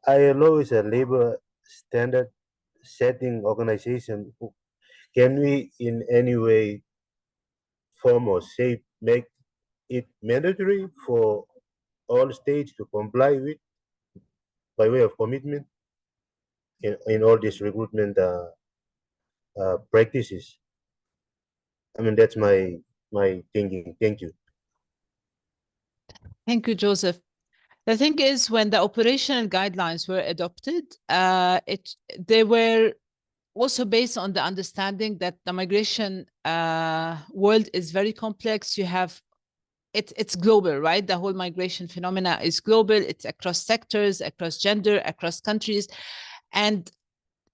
ILO is a labor standard setting organization, can we in any way form or say make it mandatory for all states to comply with by way of commitment in all these recruitment practices? I mean, that's my thinking. Thank you. Thank you, Joseph. The thing is, when the operational guidelines were adopted, they were also based on the understanding that the migration world is very complex. You have it's global, right? The whole migration phenomena is global. It's across sectors, across gender, across countries, and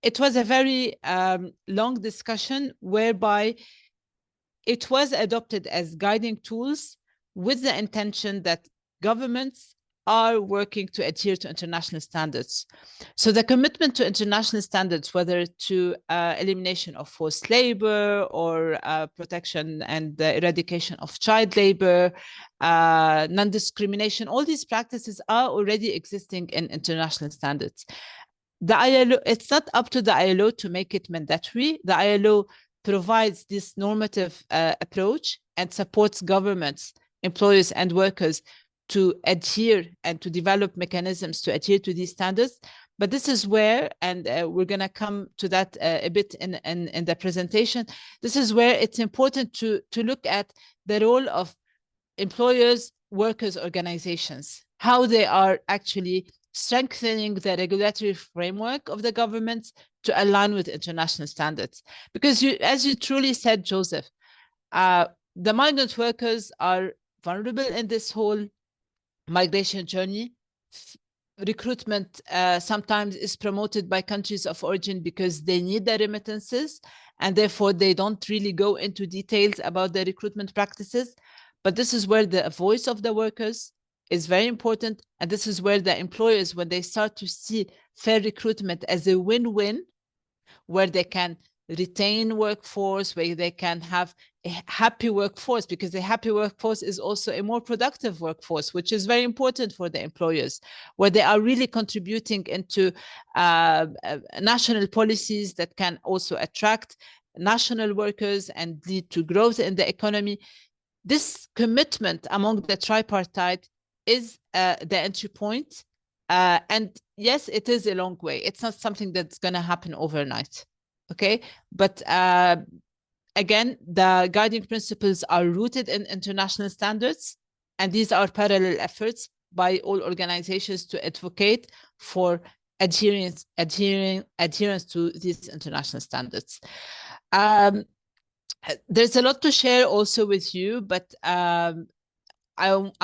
it was a very long discussion whereby it was adopted as guiding tools with the intention that governments are working to adhere to international standards. So the commitment to international standards, whether to elimination of forced labor or protection and the eradication of child labor, non-discrimination, all these practices are already existing in international standards. The ILO, it's not up to the ILO to make it mandatory. The ILO provides this normative approach and supports governments, employers, and workers to adhere and to develop mechanisms to adhere to these standards. But this is where, and we're going to come to that a bit in the presentation, this is where it's important to look at the role of employers, workers, organizations, how they are actually strengthening the regulatory framework of the governments to align with international standards. Because as you truly said, Joseph, the migrant workers are vulnerable in this whole migration journey. Recruitment sometimes is promoted by countries of origin because they need the remittances, and therefore they don't really go into details about the recruitment practices. But this is where the voice of the workers is very important. And this is where the employers, when they start to see fair recruitment as a win-win, where they can retain workforce, where they can have a happy workforce, because a happy workforce is also a more productive workforce, which is very important for the employers, where they are really contributing into national policies that can also attract national workers and lead to growth in the economy. This commitment among the tripartite is the entry point. And yes, it is a long way. It's not something that's going to happen overnight. Okay, but again, the guiding principles are rooted in international standards, and these are parallel efforts by all organizations to advocate for adherence to these international standards. There's a lot to share also with you, but I'm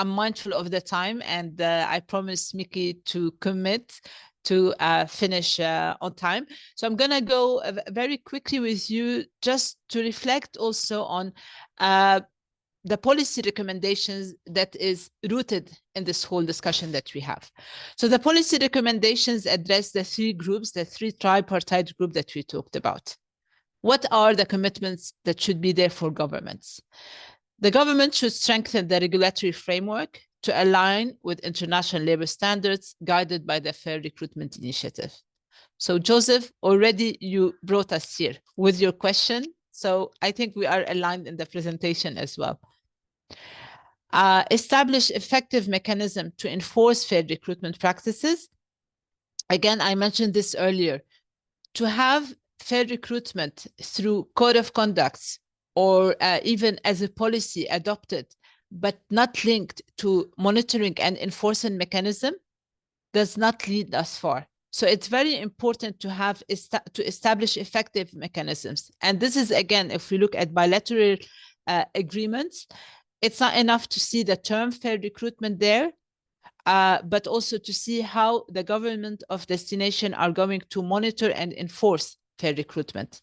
mindful of the time, and I promised Mickey to commit to finish on time. So I'm going to go very quickly with you just to reflect also on the policy recommendations that is rooted in this whole discussion that we have. So the policy recommendations address the three groups, the three tripartite group that we talked about. What are the commitments that should be there for governments? The government should strengthen the regulatory framework to align with international labor standards guided by the Fair Recruitment Initiative. So Joseph, already you brought us here with your question. So I think we are aligned in the presentation as well. Establish effective mechanism to enforce fair recruitment practices. Again, I mentioned this earlier. To have fair recruitment through code of conducts or even as a policy adopted, but not linked to monitoring and enforcement mechanism, does not lead us far. So it's very important to have to establish effective mechanisms. And this is, again, if we look at bilateral agreements, it's not enough to see the term fair recruitment there, but also to see how the government of destination are going to monitor and enforce fair recruitment.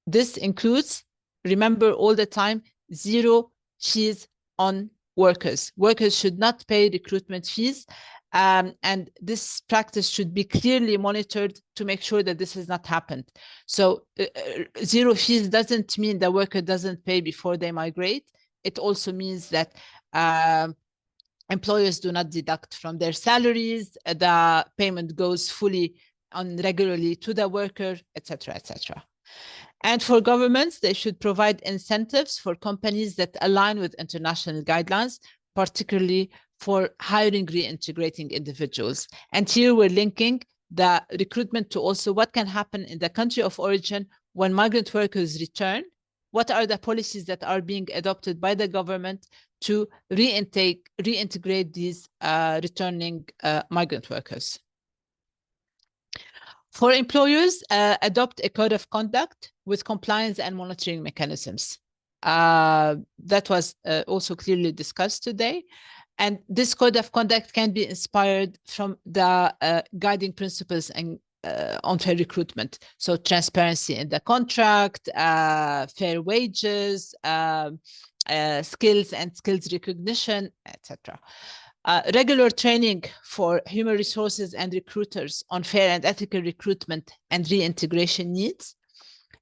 This includes, remember all the time, zero fees on workers. Workers should not pay recruitment fees. And this practice should be clearly monitored to make sure that this has not happened. So zero fees doesn't mean the worker doesn't pay before they migrate. It also means that employers do not deduct from their salaries, the payment goes fully on regularly to the worker, etc., etc. And for governments, they should provide incentives for companies that align with international guidelines, particularly for hiring, reintegrating individuals. And here we're linking the recruitment to also what can happen in the country of origin when migrant workers return. What are the policies that are being adopted by the government to reintegrate these returning migrant workers? For employers, adopt a code of conduct with compliance and monitoring mechanisms. That was also clearly discussed today. And this code of conduct can be inspired from the guiding principles and on fair recruitment. So transparency in the contract, fair wages, skills and skills recognition, etc. Regular training for human resources and recruiters on fair and ethical recruitment and reintegration needs,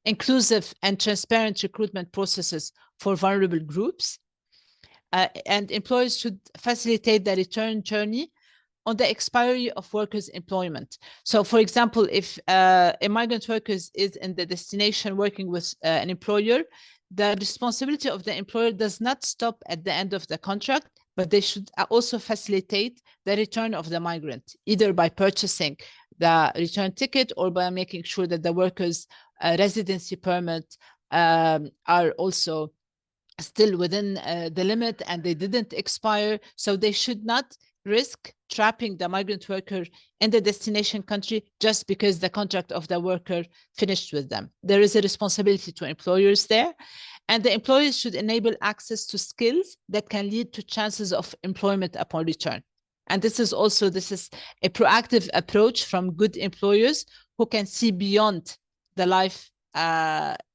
inclusive and transparent recruitment processes for vulnerable groups, and employers should facilitate the return journey on the expiry of workers' employment. So, for example, if a migrant worker is in the destination working with an employer, the responsibility of the employer does not stop at the end of the contract, but they should also facilitate the return of the migrant, either by purchasing the return ticket or by making sure that the workers' residency permit are also still within the limit and they didn't expire. So they should not risk trapping the migrant worker in the destination country just because the contract of the worker finished with them. There is a responsibility to employers there, and the employers should enable access to skills that can lead to chances of employment upon return. And this is a proactive approach from good employers who can see beyond the life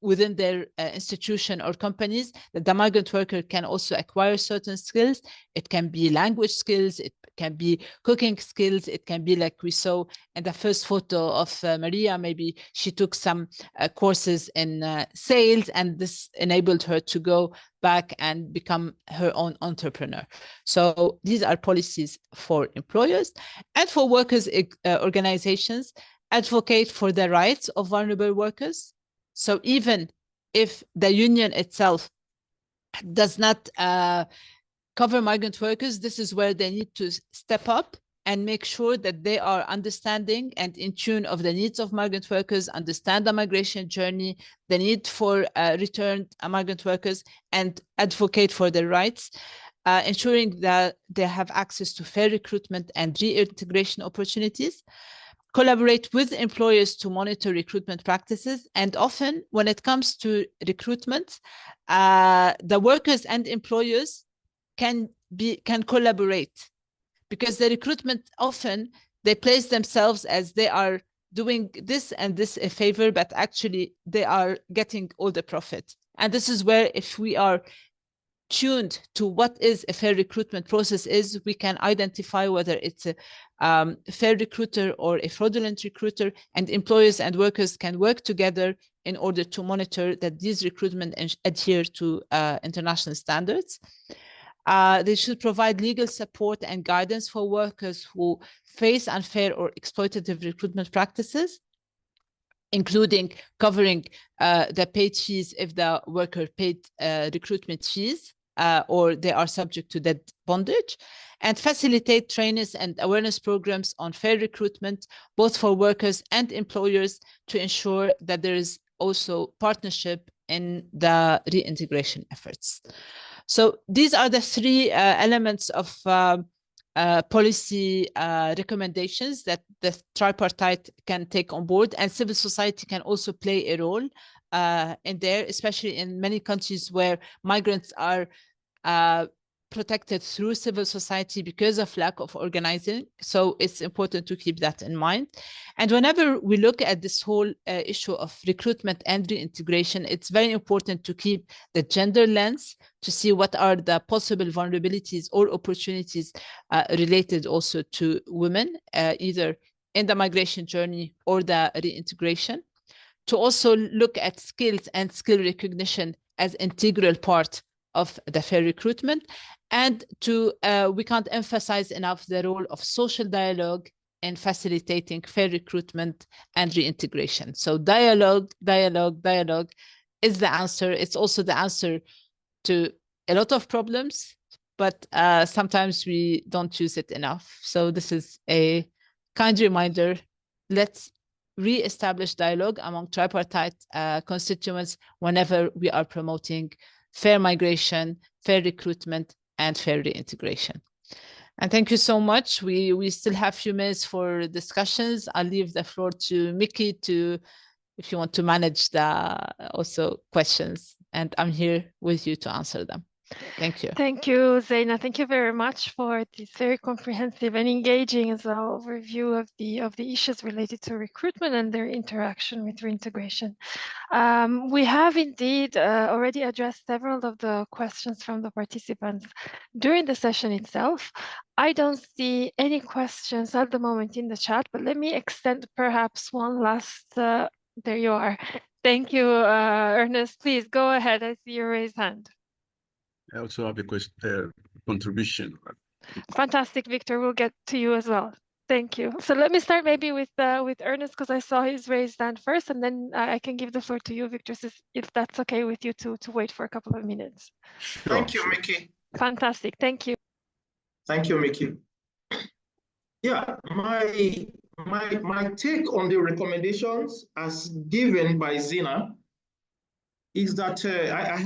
within their institution or companies, that the migrant worker can also acquire certain skills. It can be language skills, it can be cooking skills, it can be like we saw in the first photo of Maria, maybe she took some courses in sales, and this enabled her to go back and become her own entrepreneur. So these are policies for employers. And for workers organizations, advocate for the rights of vulnerable workers. So even if the union itself does not cover migrant workers, this is where they need to step up and make sure that they are understanding and in tune of the needs of migrant workers, understand the migration journey, the need for returned migrant workers, and advocate for their rights, ensuring that they have access to fair recruitment and reintegration opportunities. Collaborate with employers to monitor recruitment practices. And often when it comes to recruitment, the workers and employers can collaborate, because the recruitment often they place themselves as they are doing this and this a favor, but actually they are getting all the profit. And this is where, if we are tuned to what is a fair recruitment process is, we can identify whether it's a fair recruiter or a fraudulent recruiter, and employers and workers can work together in order to monitor that these recruitment adhere to international standards. They should provide legal support and guidance for workers who face unfair or exploitative recruitment practices, including covering the paid fees if the worker paid recruitment fees, or they are subject to debt bondage, and facilitate trainings and awareness programs on fair recruitment, both for workers and employers, to ensure that there is also partnership in the reintegration efforts. So these are the three elements of policy recommendations that the tripartite can take on board, and civil society can also play a role in there, especially in many countries where migrants are protected through civil society because of lack of organizing. So it's important to keep that in mind. And whenever we look at this whole issue of recruitment and reintegration, it's very important to keep the gender lens to see what are the possible vulnerabilities or opportunities related also to women, either in the migration journey or the reintegration. To also look at skills and skill recognition as integral part of the fair recruitment, and to we can't emphasize enough the role of social dialogue in facilitating fair recruitment and reintegration. So dialogue is the answer. It's also the answer to a lot of problems, but sometimes we don't use it enough. So this is a kind reminder. Let's re-establish dialogue among tripartite constituents whenever we are promoting fair migration, fair recruitment, and fair reintegration. And thank you so much. We still have a few minutes for discussions. I'll leave the floor to Mickey if you want to manage the also questions, and I'm here with you to answer them. Thank you. Thank you, Zeina. Thank you very much for this very comprehensive and engaging as well overview of the issues related to recruitment and their interaction with reintegration. We have indeed already addressed several of the questions from the participants during the session itself. I don't see any questions at the moment in the chat, but let me extend perhaps one last, there you are. Thank you, Ernest. Please go ahead. I see your raised hand. I also have a question, contribution. Fantastic, Victor. We'll get to you as well. Thank you. So let me start maybe with Ernest, because I saw his raised hand first, and then I can give the floor to you, Victor, if that's okay with you to wait for a couple of minutes. Thank you, Mickey. Fantastic. Thank you. Thank you, Mickey. Yeah, my take on the recommendations as given by Zeina is that I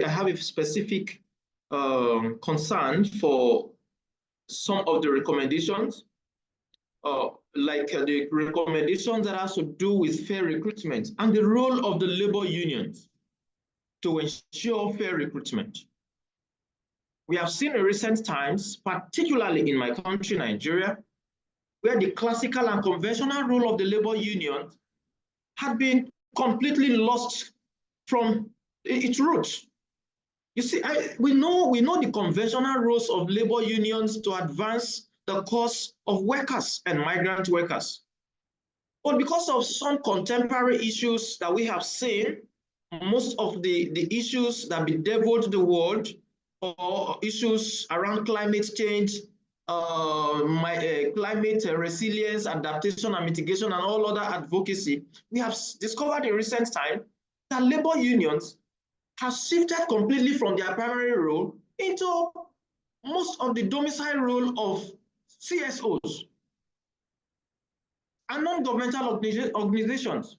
have a specific concern for some of the recommendations, like the recommendations that has to do with fair recruitment and the role of the labor unions to ensure fair recruitment. We have seen in recent times, particularly in my country, Nigeria, where the classical and conventional role of the labor union had been completely lost from its roots. You see, we know the conventional roles of labor unions to advance the cause of workers and migrant workers. But because of some contemporary issues that we have seen, most of the issues that bedeviled the world, or issues around climate change, climate resilience, adaptation and mitigation, and all other advocacy, we have discovered in recent time that labor unions have shifted completely from their primary role into most of the domicile role of CSOs and non-governmental organizations.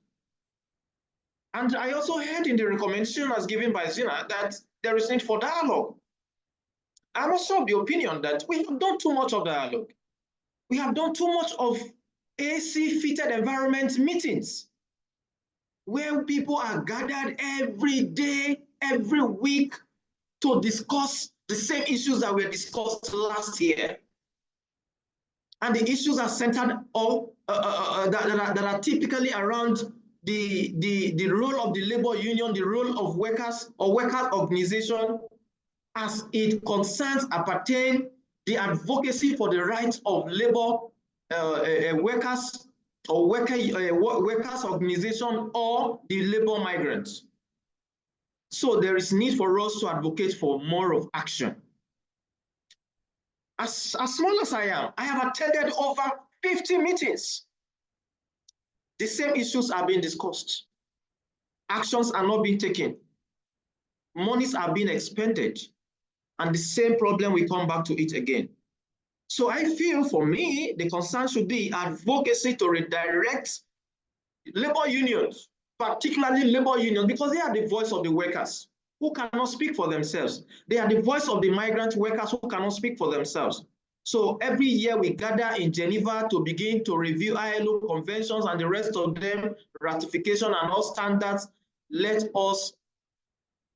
And I also heard in the recommendation as given by Zeina that there is need for dialogue. I'm also of the opinion that we have done too much of dialogue. We have done too much of AC-fitted environment meetings where people are gathered every day, every week to discuss the same issues that were discussed last year. And the issues are centered all that are typically around the role of the labor union, the role of workers or workers' organization as it concerns appertain the advocacy for the rights of labor workers or workers' organization or the labor migrants. So there is need for us to advocate for more of action. As small as I have attended over 50 meetings. The same issues are being discussed. Actions are not being taken. Monies are being expended. And the same problem will come back to it again. So I feel for me, the concern should be advocacy to redirect labor unions, particularly labor unions, because they are the voice of the workers who cannot speak for themselves. They are the voice of the migrant workers who cannot speak for themselves. So every year we gather in Geneva to begin to review ILO conventions and the rest of them, ratification and all standards. Let us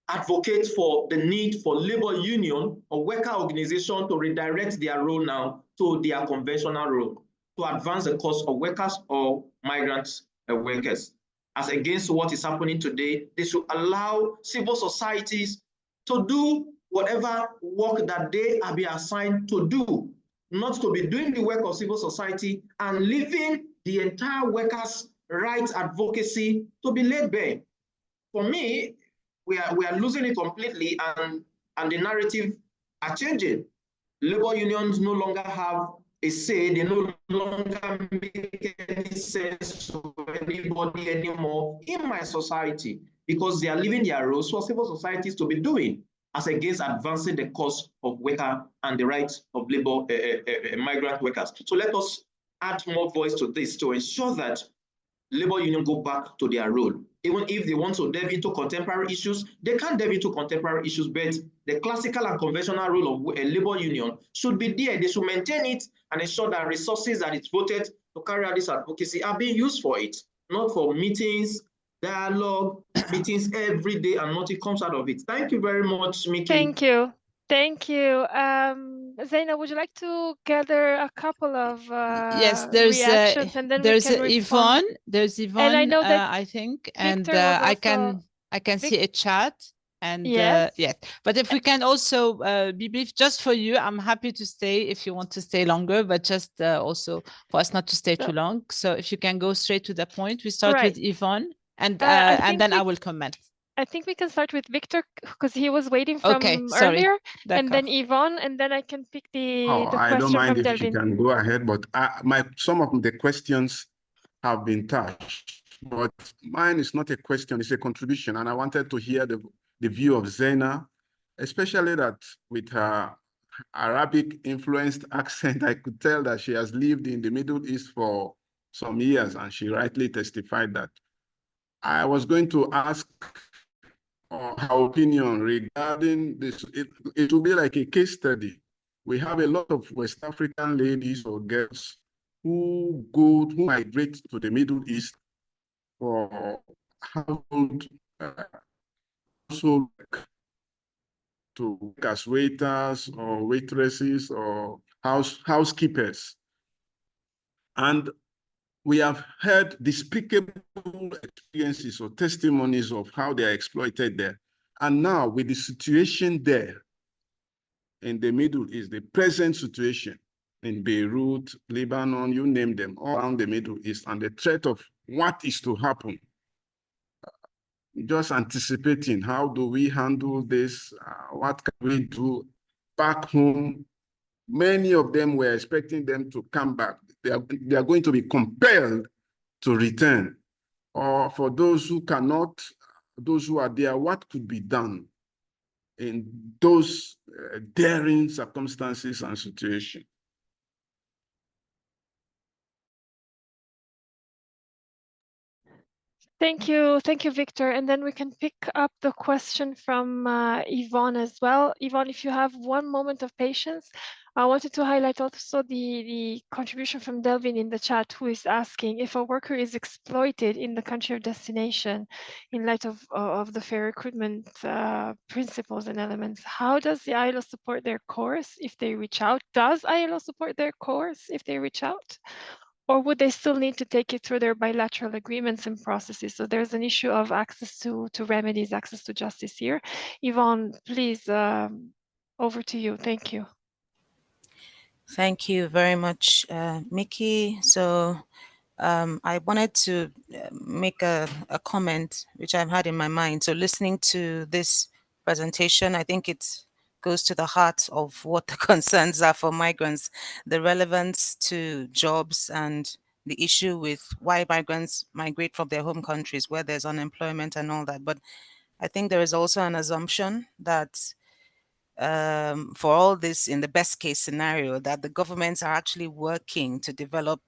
advocate for the need for labor union or worker organization to redirect their role now to their conventional role to advance the cause of workers or migrant workers. As against what is happening today, they should allow civil societies to do whatever work that they are being assigned to do, not to be doing the work of civil society and leaving the entire workers' rights advocacy to be laid bare. For me, we are losing it completely, and the narrative are changing. Labor unions no longer have a say. They no longer make any sense to anybody anymore in my society because they are leaving their roles for civil societies to be doing as against advancing the cause of worker and the rights of labor migrant workers. So let us add more voice to this to ensure that labor union go back to their role. Even if they want to delve into contemporary issues, they can't delve into contemporary issues, but the classical and conventional role of a labor union should be there. They should maintain it and ensure that resources that it's voted to carry out this advocacy are being used for it, not for meetings, dialogue, meetings every day, and nothing comes out of it. Thank you very much, Mickey. Thank you. Thank you. Zeina, would you like to gather a couple of yes, there's reactions and then there's we can respond? Yvonne. There's Yvonne, and I know that I think, and Victor was I can see a chat. And yes. yes, but if we can also be brief, just for you, I'm happy to stay if you want to stay longer, but just also for us not to stay too long. So if you can go straight to the point, we start with Yvonne, and then I will comment. I think we can start with Victor because he was waiting Okay, from sorry. earlier, and D'accord. then Yvonne, and then I can pick Oh, the I don't question mind from if she Delvin. can go ahead, but some of the questions have been touched, but mine is not a question, it's a contribution, and I wanted to hear the view of Zeina, especially that with her Arabic-influenced accent, I could tell that she has lived in the Middle East for some years, and she rightly testified that. I was going to ask her opinion regarding this. It will be like a case study. We have a lot of West African ladies or girls who migrate to the Middle East for household work, to work as waiters or waitresses or housekeepers. And we have heard despicable experiences or testimonies of how they are exploited there. And now with the situation there in the Middle East, the present situation in Beirut, Lebanon, you name them, all around the Middle East, and the threat of what is to happen, just anticipating how do we handle this, what can we do back home. Many of them were expecting them to come back. They are going to be compelled to return. Or for those who cannot, those who are there, what could be done in those daring circumstances and situations? Thank you, Victor. And then we can pick up the question from Yvonne as well. Yvonne, if you have one moment of patience, I wanted to highlight also the contribution from Delvin in the chat, who is asking if a worker is exploited in the country of destination in light of the fair recruitment principles and elements. How does the ILO support their course if they reach out? Does ILO support their course if they reach out? Or would they still need to take it through their bilateral agreements and processes? So there's an issue of access to remedies, access to justice here. Yvonne, please, over to you. Thank you. Thank you very much, Mickey. So I wanted to make a comment which I've had in my mind. So listening to this presentation, I think it goes to the heart of what the concerns are for migrants, the relevance to jobs and the issue with why migrants migrate from their home countries where there's unemployment and all that. But I think there is also an assumption that for all this, in the best case scenario, that the governments are actually working to develop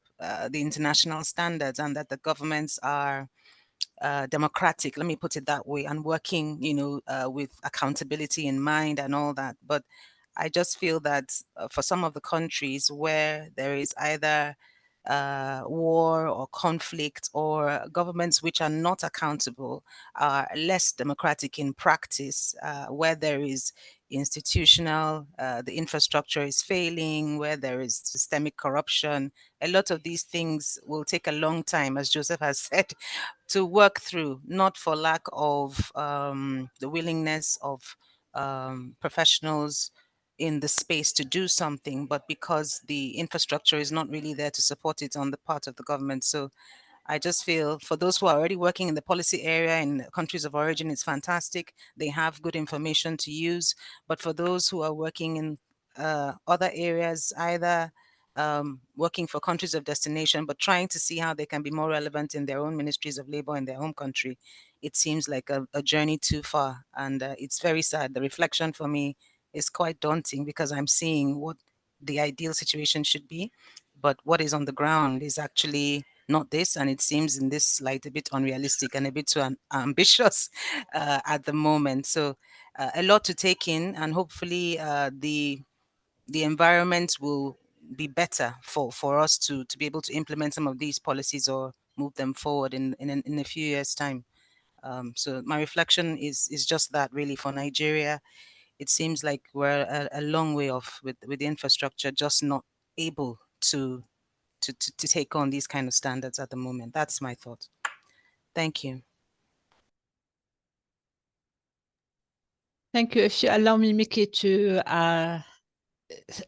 the international standards, and that the governments are democratic, let me put it that way, and working, with accountability in mind and all that. But I just feel that for some of the countries where there is either war or conflict, or governments which are not accountable, are less democratic in practice, where there is institutional, the infrastructure is failing, where there is systemic corruption. A lot of these things will take a long time, as Joseph has said, to work through, not for lack of the willingness of professionals in the space to do something, but because the infrastructure is not really there to support it on the part of the government. So I just feel for those who are already working in the policy area in countries of origin, it's fantastic. They have good information to use. But for those who are working in other areas, either working for countries of destination, but trying to see how they can be more relevant in their own ministries of labor in their home country, it seems like a journey too far. And it's very sad. The reflection for me is quite daunting, because I'm seeing what the ideal situation should be, but what is on the ground is actually not this, and it seems in this light a bit unrealistic and a bit too ambitious at the moment. So a lot to take in, and hopefully the environment will be better for us to be able to implement some of these policies or move them forward in a few years' time. So my reflection is just that, really, for Nigeria. It seems like we're a long way off with the infrastructure, just not able to take on these kind of standards at the moment. That's my thought. Thank you. Thank you. If you allow me, Mickey, to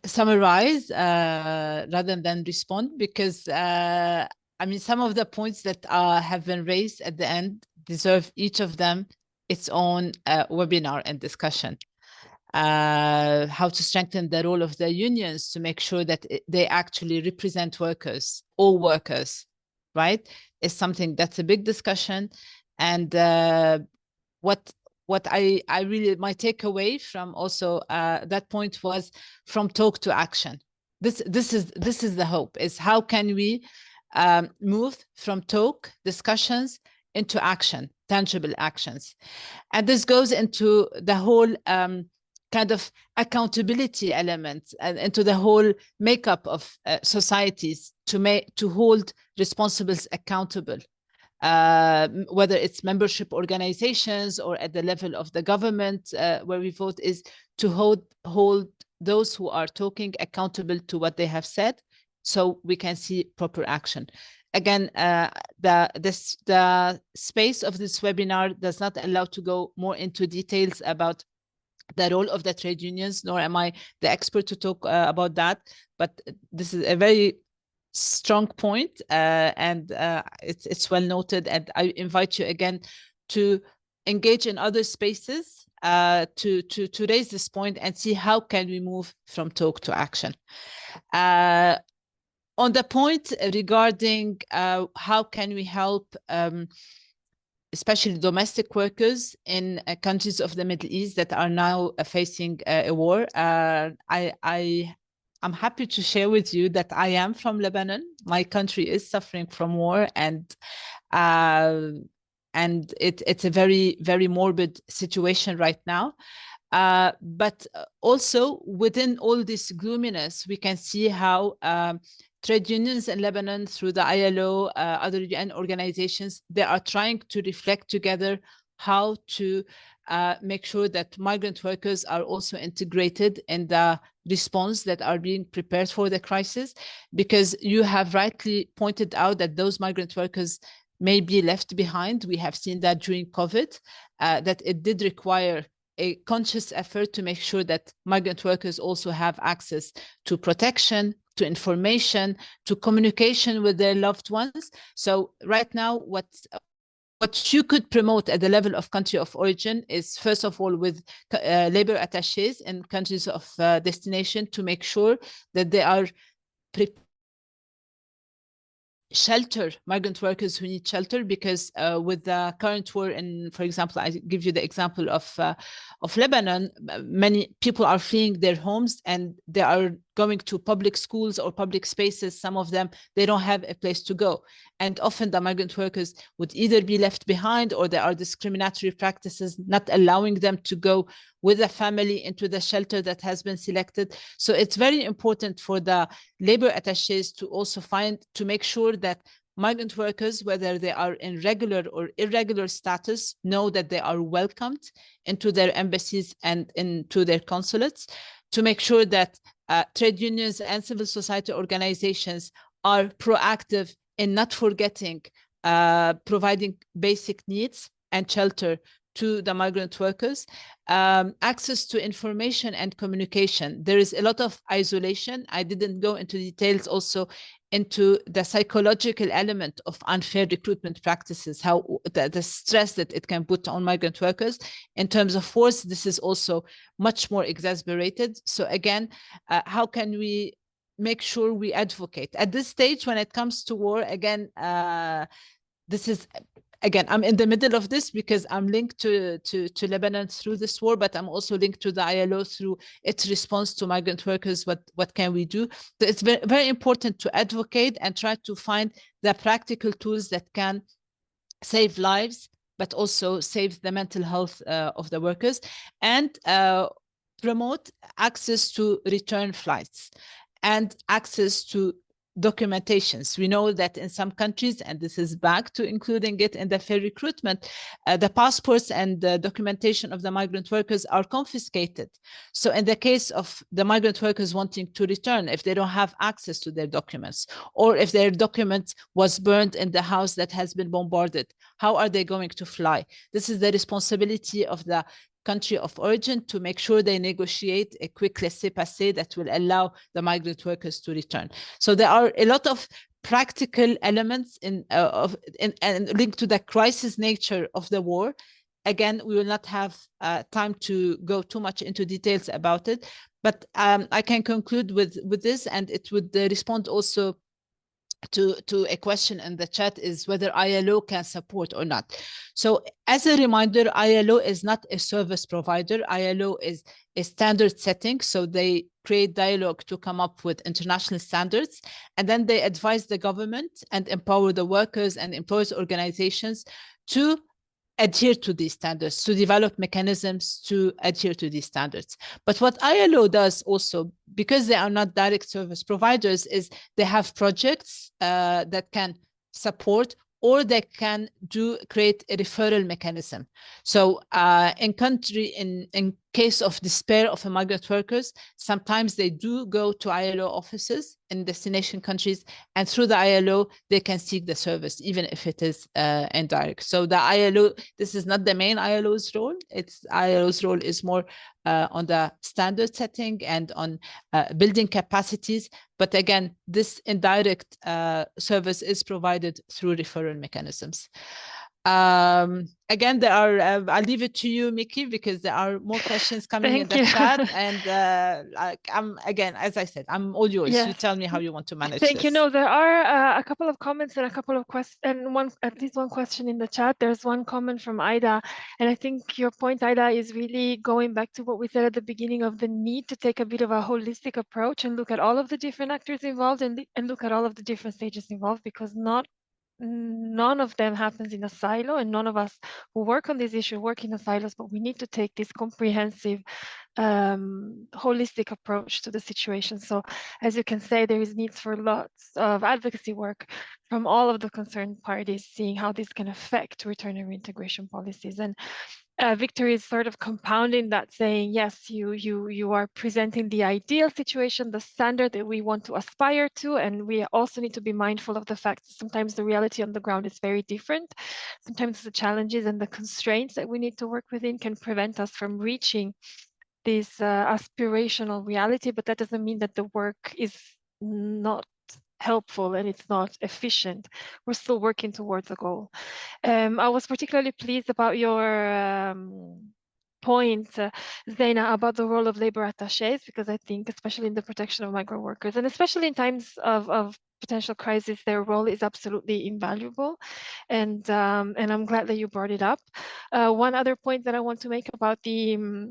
summarize rather than respond, because I mean, some of the points that have been raised at the end deserve each of them its own webinar and discussion. How to strengthen the role of the unions to make sure that they actually represent workers, all workers, right? Is something that's a big discussion. And what I really, my takeaway from also that point was from talk to action. This is the hope, is how can we move from talk, discussions, into action, tangible actions. And this goes into the whole kind of accountability element and into the whole makeup of societies to hold responsibles accountable, whether it's membership organizations or at the level of the government where we vote, is to hold those who are talking accountable to what they have said, so we can see proper action. Again, the space of this webinar does not allow to go more into details about the role of the trade unions, nor am I the expert to talk about that. But this is a very strong point, and it's well noted. And I invite you again to engage in other spaces to raise this point and see how can we move from talk to action. On the point regarding how can we help especially domestic workers in countries of the Middle East that are now facing a war, I'm happy to share with you that I am from Lebanon. My country is suffering from war, and it's a very, very morbid situation right now. But also within all this gloominess, we can see how trade unions in Lebanon, through the ILO, other UN organizations, they are trying to reflect together how to make sure that migrant workers are also integrated in the response that are being prepared for the crisis. Because you have rightly pointed out that those migrant workers may be left behind. We have seen that during COVID, that it did require a conscious effort to make sure that migrant workers also have access to protection, to information, to communication with their loved ones. So right now, what you could promote at the level of country of origin is, first of all, with labor attaches in countries of destination, to make sure that they are prepared shelter migrant workers who need shelter, because with the current war in, for example, I give you the example of Lebanon, many people are fleeing their homes and they are going to public schools or public spaces. Some of them, they don't have a place to go. And often the migrant workers would either be left behind, or there are discriminatory practices not allowing them to go with a family into the shelter that has been selected. So it's very important for the labor attaches to also to make sure that migrant workers, whether they are in regular or irregular status, know that they are welcomed into their embassies and into their consulates, to make sure that trade unions and civil society organizations are proactive in not forgetting providing basic needs and shelter to the migrant workers, access to information and communication. There is a lot of isolation. I didn't go into details also into the psychological element of unfair recruitment practices, how the stress that it can put on migrant workers. In terms of force, this is also much more exacerbated. So again, how can we make sure we advocate? At this stage, when it comes to war, again, this is, again, I'm in the middle of this because I'm linked to Lebanon through this war, but I'm also linked to the ILO through its response to migrant workers. What can we do? So it's very, very important to advocate and try to find the practical tools that can save lives, but also save the mental health of the workers, and promote access to return flights and access to documentations. We know that in some countries, and this is back to including it in the fair recruitment, the passports and the documentation of the migrant workers are confiscated. So in the case of the migrant workers wanting to return, if they don't have access to their documents, or if their document was burned in the house that has been bombarded, how are they going to fly? This is the responsibility of the country of origin to make sure they negotiate a quick laissez-passer that will allow the migrant workers to return. So there are a lot of practical elements and linked to the crisis nature of the war again, we will not have time to go too much into details about it, but I can conclude with this, and it would respond also to a question in the chat, is whether ILO can support or not. So as a reminder, ILO is not a service provider. ILO is a standard setting. So they create dialogue to come up with international standards, and then they advise the government and empower the workers and employers organizations to adhere to these standards, to develop mechanisms to adhere to these standards. But what ILO does also, because they are not direct service providers, is they have projects that can support, or they can create a referral mechanism. So in case of despair of migrant workers, sometimes they do go to ILO offices in destination countries, and through the ILO, they can seek the service, even if it is indirect. So the ILO, this is not the main ILO's role. ILO's role is more on the standard setting and on building capacities. But again, this indirect service is provided through referral mechanisms. Again, there are, I'll leave it to you, Miki, because there are more questions coming in the chat. And again, as I said, I'm all yours. Yes. You tell me how you want to manage Thank this. you. No, there are a couple of comments and a couple of questions, and at least one question in the chat. There's one comment from Ida, and I think your point, Ida, is really going back to what we said at the beginning of the need to take a bit of a holistic approach and look at all of the different actors involved, and look at all of the different stages involved, because none of them happens in a silo, and none of us who work on this issue work in the silos, but we need to take this comprehensive holistic approach to the situation. So as you can say, there is needs for lots of advocacy work from all of the concerned parties, seeing how this can affect return and reintegration policies. And Victor is sort of compounding that, saying, yes, you are presenting the ideal situation, the standard that we want to aspire to, and we also need to be mindful of the fact that sometimes the reality on the ground is very different. Sometimes the challenges and the constraints that we need to work within can prevent us from reaching this aspirational reality, but that doesn't mean that the work is not helpful and it's not efficient. We're still working towards a goal. I was particularly pleased about your point, Zeina, about the role of labor attaches, because I think, especially in the protection of migrant workers, and especially in times of potential crisis, their role is absolutely invaluable, and I'm glad that you brought it up. One other point that I want to make about the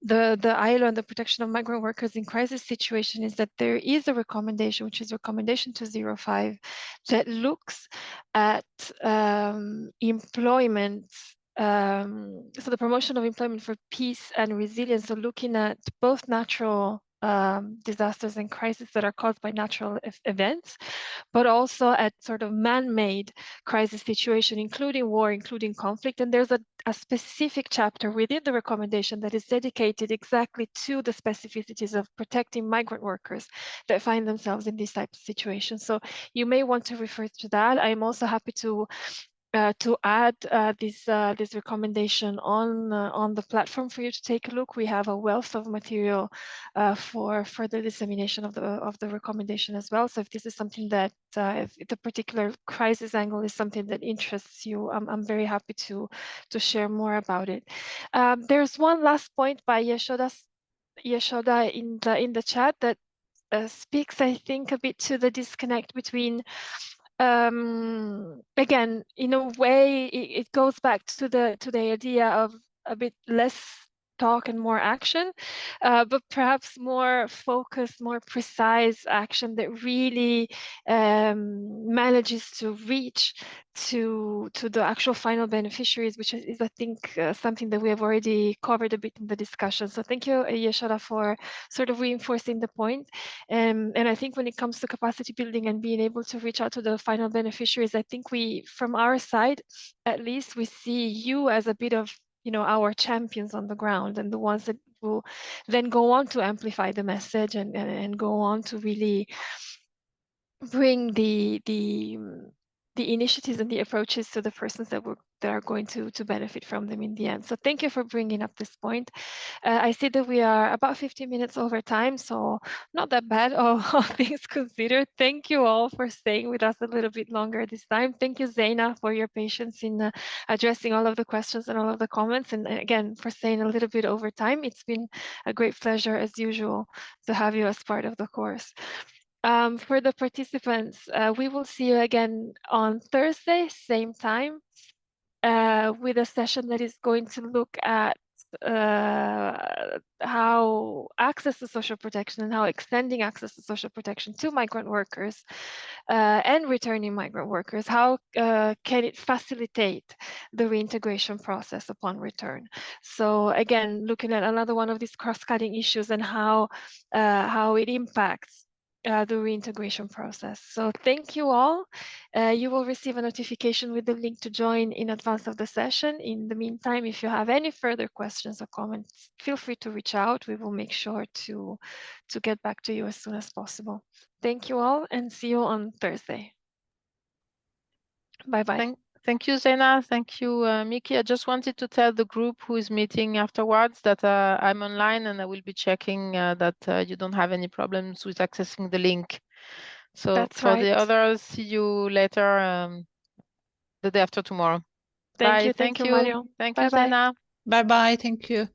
ILO and the protection of migrant workers in crisis situation is that there is a recommendation, which is recommendation 205, that looks at employment, so the promotion of employment for peace and resilience, so looking at both natural disasters and crises that are caused by natural events, but also at sort of man-made crisis situation, including war, including conflict. And there's a specific chapter within the recommendation that is dedicated exactly to the specificities of protecting migrant workers that find themselves in these types of situations. So you may want to refer to that. I'm also happy to add this recommendation on the platform for you to take a look. We have a wealth of material for further dissemination of the recommendation as well. So if this is something that, if the particular crisis angle is something that interests you, I'm very happy to share more about it. There's one last point by Yeshoda in the chat that speaks, I think, a bit to the disconnect between again, in a way, it goes back to the idea of a bit less talk and more action, but perhaps more focused, more precise action that really manages to reach to the actual final beneficiaries, which is I think, something that we have already covered a bit in the discussion. So thank you, Yeshara, for sort of reinforcing the point. And I think when it comes to capacity building and being able to reach out to the final beneficiaries, I think we, from our side, at least, we see you as a bit of, our champions on the ground, and the ones that will then go on to amplify the message and go on to really bring the initiatives and the approaches to the persons that that are going to benefit from them in the end. So thank you for bringing up this point. I see that we are about 15 minutes over time, so not that bad, all things considered. Thank you all for staying with us a little bit longer this time. Thank you, Zeina, for your patience in addressing all of the questions and all of the comments, and again, for staying a little bit over time. It's been a great pleasure, as usual, to have you as part of the course. For the participants, we will see you again on Thursday, same time, with a session that is going to look at how access to social protection and how extending access to social protection to migrant workers and returning migrant workers, how can it facilitate the reintegration process upon return. So again, looking at another one of these cross-cutting issues and how it impacts the reintegration process. So thank you all. You will receive a notification with the link to join in advance of the session. In the meantime, if you have any further questions or comments, feel free to reach out. We will make sure to get back to you as soon as possible. Thank you all and see you on Thursday. Bye-bye. Thank you, Zeina. Thank you, Miki. I just wanted to tell the group who is meeting afterwards that I'm online and I will be checking that you don't have any problems with accessing the link. So That's for right. the others, see you later the day after tomorrow. Thank Bye. you. Thank you, Mario. Thank you, Bye-bye. Zeina. Bye-bye. Thank you.